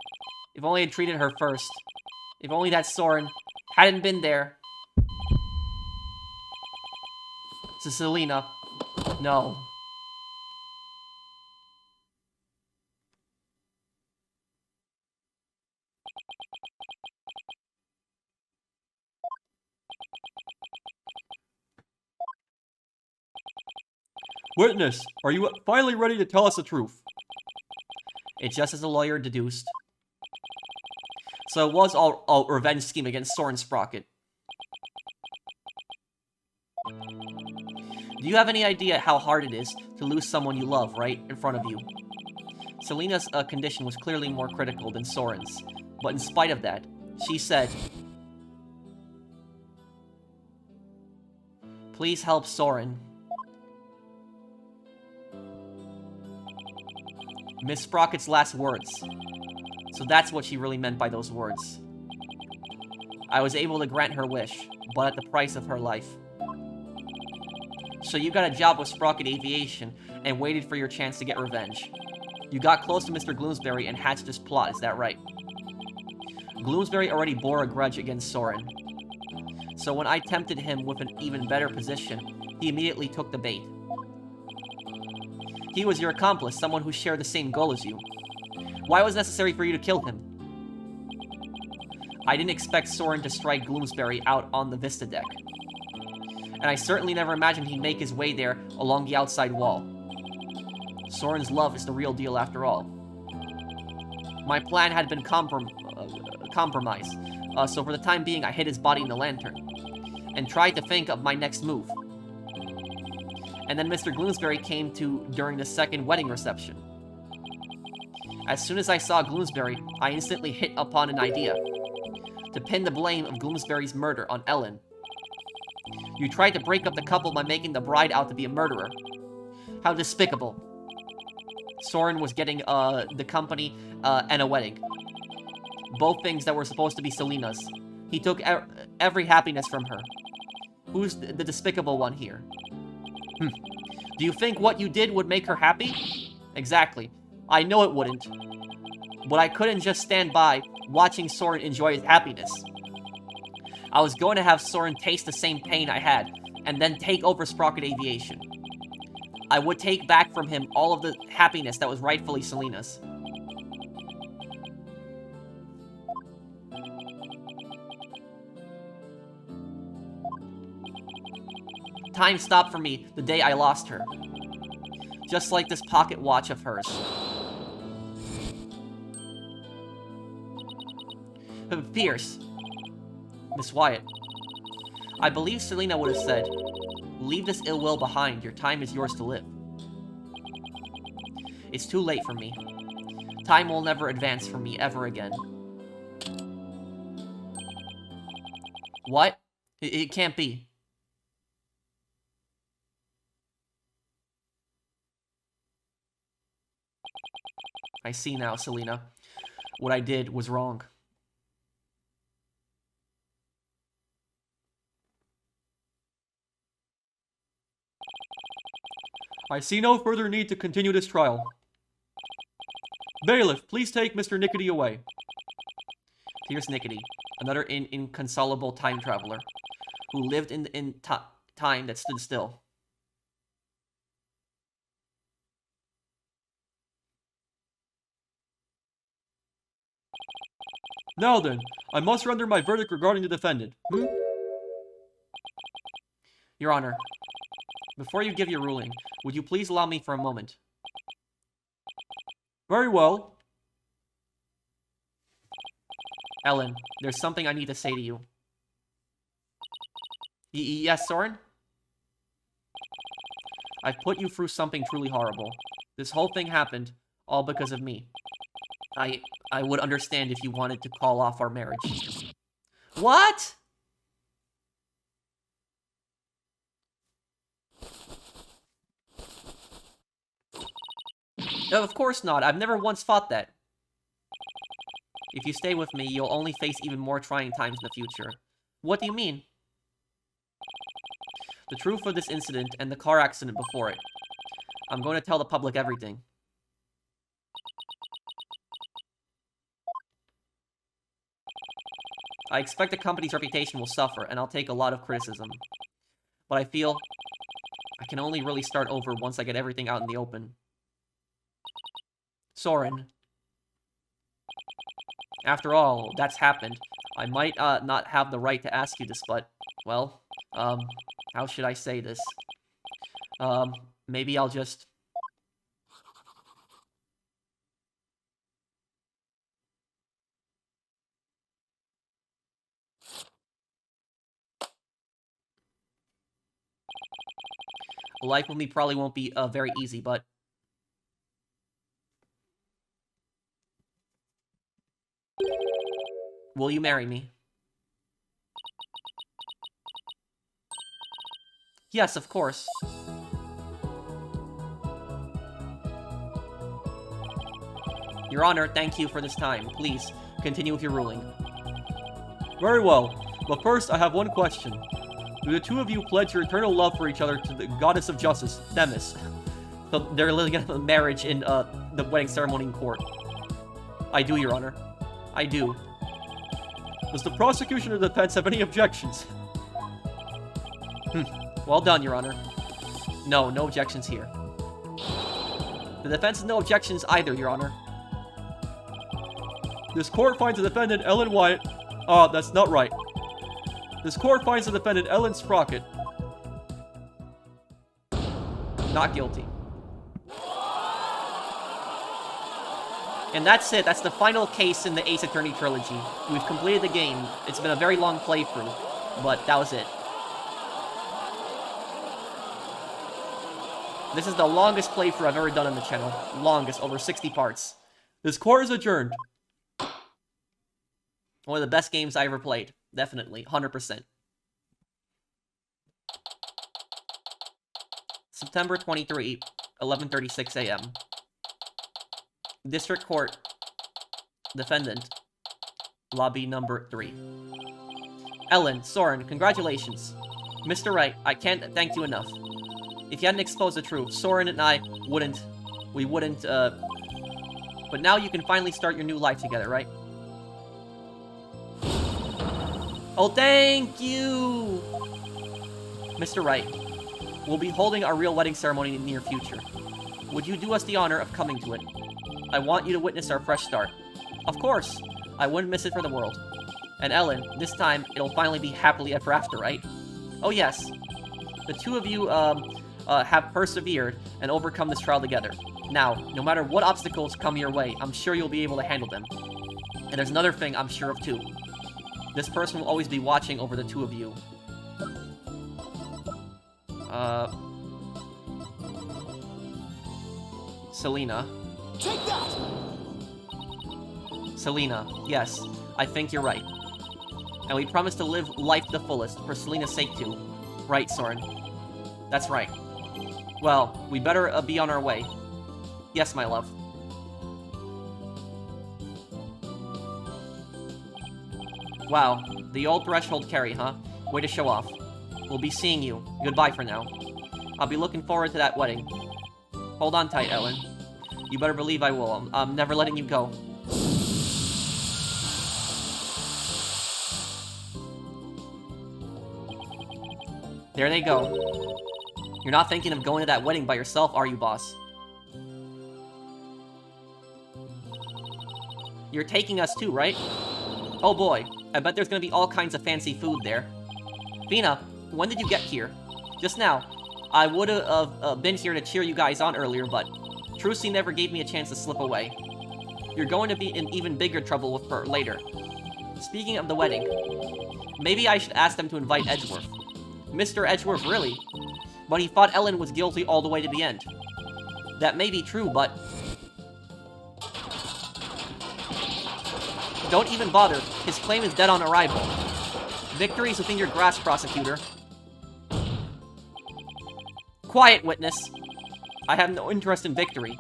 If only I had treated her first. If only that Soren hadn't been there. To Selena. No. Witness, are you finally ready to tell us the truth? It's just as the lawyer deduced. So it was all a revenge scheme against Soren Sprocket. Do you have any idea how hard it is to lose someone you love right in front of you? Selena's condition was clearly more critical than Soren's, but in spite of that, she said, "Please help Soren." Miss Sprocket's last words. So that's what she really meant by those words. I was able to grant her wish, but at the price of her life. So you got a job with Sprocket Aviation and waited for your chance to get revenge. You got close to Mr. Gloomsbury and hatched this plot, is that right? Gloomsbury already bore a grudge against Soren. So when I tempted him with an even better position, he immediately took the bait. He was your accomplice, someone who shared the same goal as you. Why was it necessary for you to kill him? I didn't expect Soren to strike Gloomsbury out on the Vista deck. And I certainly never imagined he'd make his way there along the outside wall. Soren's love is the real deal after all. My plan had been compromised, so for the time being I hid his body in the lantern, and tried to think of my next move. And then Mr. Gloomsbury came to during the second wedding reception. As soon as I saw Gloomsbury, I instantly hit upon an idea. To pin the blame of Gloomsbury's murder on Ellen. You tried to break up the couple by making the bride out to be a murderer. How despicable. Soren was getting the company and a wedding. Both things that were supposed to be Selena's. He took every happiness from her. Who's the despicable one here? Do you think what you did would make her happy? Exactly. I know it wouldn't. But I couldn't just stand by watching Soren enjoy his happiness. I was going to have Soren taste the same pain I had, and then take over Sprocket Aviation. I would take back from him all of the happiness that was rightfully Selena's. Time stopped for me the day I lost her. Just like this pocket watch of hers. Pierce. Miss Wyatt. I believe Selena would have said, "Leave this ill will behind, your time is yours to live." It's too late for me. Time will never advance for me ever again. What? It can't be. I see now, Selena. What I did was wrong. I see no further need to continue this trial. Bailiff, please take Mr. Nickety away. Here's Nickety, another inconsolable time traveler, who lived in time that stood still. Now then, I must render my verdict regarding the defendant. Your Honor, before you give your ruling, would you please allow me for a moment? Very well. Ellen, there's something I need to say to you. Yes, Soren? I've put you through something truly horrible. This whole thing happened all because of me. I would understand if you wanted to call off our marriage. What? Of course not. I've never once thought that. If you stay with me, you'll only face even more trying times in the future. What do you mean? The truth of this incident and the car accident before it. I'm going to tell the public everything. I expect the company's reputation will suffer, and I'll take a lot of criticism. But I feel I can only really start over once I get everything out in the open. Soren. After all that's happened, I might not have the right to ask you this, but, well, how should I say this? Maybe I'll just... Life with me probably won't be very easy, but... Will you marry me? Yes, of course. Your Honor, thank you for this time. Please, continue with your ruling. Very well, but first I have one question. Do the two of you pledge your eternal love for each other to the goddess of justice, Themis? So they're literally gonna have a marriage in the wedding ceremony in court. I do, Your Honor. I do. Does the prosecution or defense have any objections? Well done, Your Honor. No, no objections here. The defense has no objections either, Your Honor. This court finds the defendant Ellen Wyatt... that's not right. This court finds the defendant Ellen Sprocket not guilty. And that's it. That's the final case in the Ace Attorney trilogy. We've completed the game. It's been a very long playthrough, but that was it. This is the longest playthrough I've ever done on the channel. Longest, over 60 parts. This court is adjourned. One of the best games I ever played. Definitely. 100%. September 23, 11:36 a.m. District Court. Defendant. Lobby number 3. Ellen, Soren, congratulations. Mr. Wright, I can't thank you enough. If you hadn't exposed the truth, Soren and I wouldn't... But now you can finally start your new life together, right? Oh, thank you! Mr. Wright, we'll be holding our real wedding ceremony in the near future. Would you do us the honor of coming to it? I want you to witness our fresh start. Of course! I wouldn't miss it for the world. And Ellen, this time, it'll finally be happily ever after, right? Oh yes. The two of you, have persevered and overcome this trial together. Now, no matter what obstacles come your way, I'm sure you'll be able to handle them. And there's another thing I'm sure of too. This person will always be watching over the two of you. Selena. Take that! Selena, yes, I think you're right. And we promise to live life to the fullest, for Selena's sake too. Right, Soren? That's right. Well, we better be on our way. Yes, my love. Wow, the old threshold carry, huh? Way to show off. We'll be seeing you. Goodbye for now. I'll be looking forward to that wedding. Hold on tight, Ellen. You better believe I will. I'm never letting you go. There they go. You're not thinking of going to that wedding by yourself, are you, boss? You're taking us too, right? Oh boy, I bet there's gonna be all kinds of fancy food there. Fina, when did you get here? Just now. I would have been here to cheer you guys on earlier, but Trucy never gave me a chance to slip away. You're going to be in even bigger trouble with her later. Speaking of the wedding, maybe I should ask them to invite Edgeworth. Mr. Edgeworth, really? But he thought Ellen was guilty all the way to the end. That may be true, but... Don't even bother. His claim is dead on arrival. Victory is within your grasp, prosecutor. Quiet, witness. I have no interest in victory.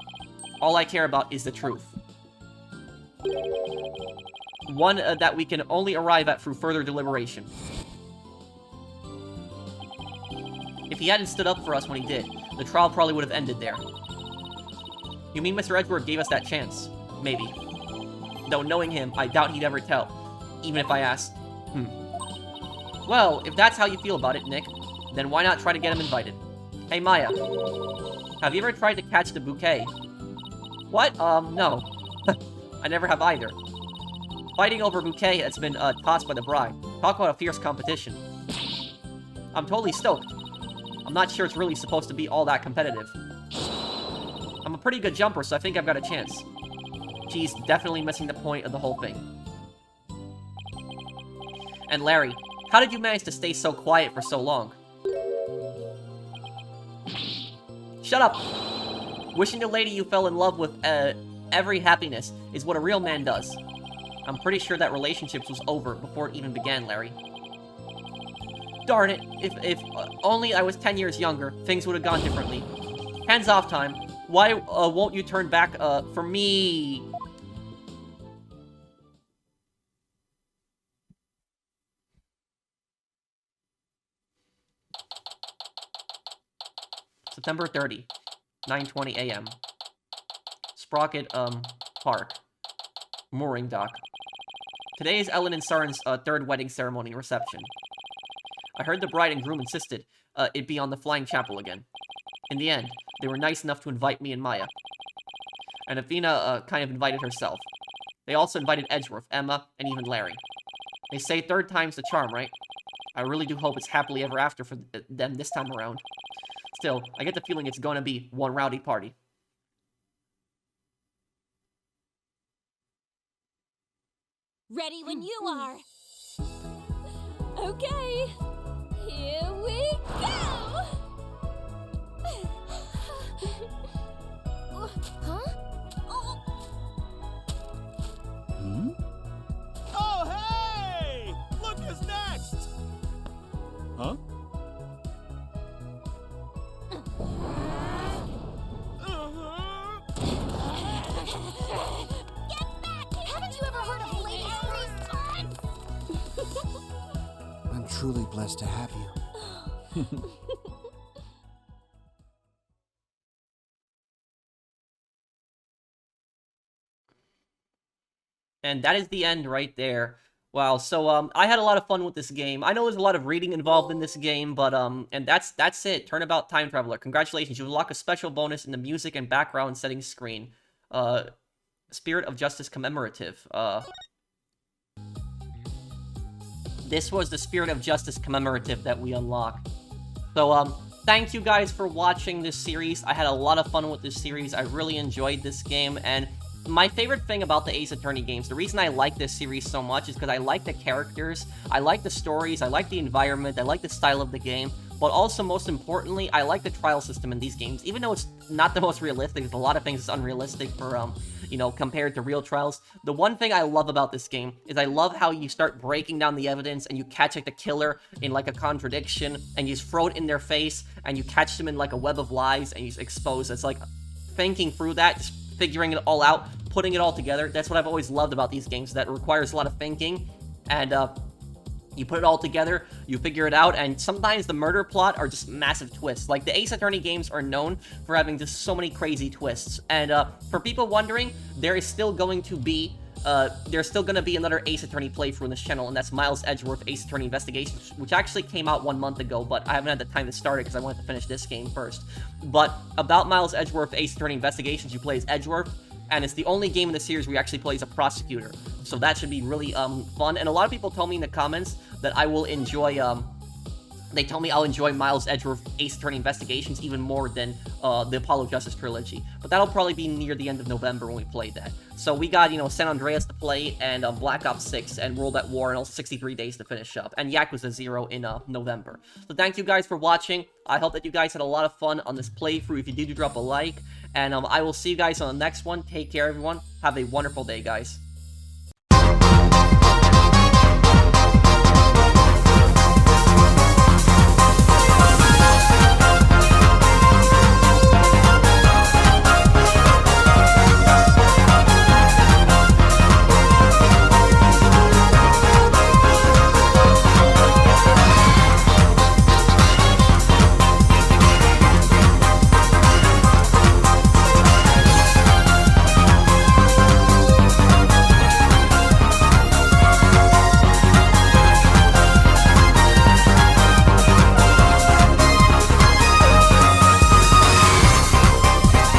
All I care about is the truth. One that we can only arrive at through further deliberation. If he hadn't stood up for us when he did, the trial probably would have ended there. You mean Mr. Edgeworth gave us that chance? Maybe. Though knowing him, I doubt he'd ever tell, even if I asked. Well, if that's how you feel about it, Nick, then why not try to get him invited? Hey, Maya. Have you ever tried to catch the bouquet? What? No. I never have either. Fighting over a bouquet that's been, tossed by the bride. Talk about a fierce competition. I'm totally stoked. I'm not sure it's really supposed to be all that competitive. I'm a pretty good jumper, so I think I've got a chance. She's definitely missing the point of the whole thing. And Larry, how did you manage to stay so quiet for so long? Shut up! Wishing the lady you fell in love with, every happiness is what a real man does. I'm pretty sure that relationship was over before it even began, Larry. Darn it, if only I was 10 years younger, things would have gone differently. Hands off time. Why, won't you turn back, for me? September 30, 9:20 a.m. Sprocket, Park. Mooring dock. Today is Ellen and Saren's, third wedding ceremony reception. I heard the bride and groom insisted, it be on the Flying Chapel again. In the end, they were nice enough to invite me and Maya. And Athena, kind of invited herself. They also invited Edgeworth, Emma, and even Larry. They say third time's the charm, right? I really do hope it's happily ever after for them this time around. Still, I get the feeling it's going to be one rowdy party. Ready when you are. Okay, here we go! Huh? Oh, hey! Look who's next! Huh? Get back! Haven't you ever heard of lady response? I'm truly blessed to have you. And that is the end right there. Wow, so, I had a lot of fun with this game. I know there's a lot of reading involved in this game, but, and that's it. Turnabout Time Traveler. Congratulations, you unlock a special bonus in the music and background settings screen. Spirit of Justice Commemorative. This was the Spirit of Justice Commemorative that we unlocked. So, thank you guys for watching this series. I had a lot of fun with this series. I really enjoyed this game, and my favorite thing about the Ace Attorney games, the reason I like this series so much is because I like the characters, I like the stories, I like the environment, I like the style of the game, but also, most importantly, I like the trial system in these games. Even though it's not the most realistic, there's a lot of things that's unrealistic for, you know, compared to real trials. The one thing I love about this game is I love how you start breaking down the evidence and you catch, like, the killer in, like, a contradiction, and you just throw it in their face, and you catch them in, like, a web of lies, and you just expose it. It's like, thinking through that, just figuring it all out, putting it all together. That's what I've always loved about these games, that it requires a lot of thinking, and, you put it all together, you figure it out, and sometimes the murder plot are just massive twists. Like, the Ace Attorney games are known for having just so many crazy twists. And, for people wondering, there is still going to be, there's still gonna be another Ace Attorney playthrough on this channel, and that's Miles Edgeworth Ace Attorney Investigations, which actually came out 1 month ago, but I haven't had the time to start it because I wanted to finish this game first. But about Miles Edgeworth Ace Attorney Investigations, you play as Edgeworth, and it's the only game in the series where you actually play as a prosecutor. So that should be really, fun. And a lot of people tell me in the comments that I will enjoy, they tell me I'll enjoy Miles Edgeworth Ace Attorney Investigations even more than, the Apollo Justice trilogy. But that'll probably be near the end of November when we play that. So we got, you know, San Andreas to play, and, Black Ops 6, and World at War, and also 63 Days to finish up, and Yakuza 0 in, November. So thank you guys for watching. I hope that you guys had a lot of fun on this playthrough. If you did, drop a like, and, I will see you guys on the next one. Take care, everyone. Have a wonderful day, guys.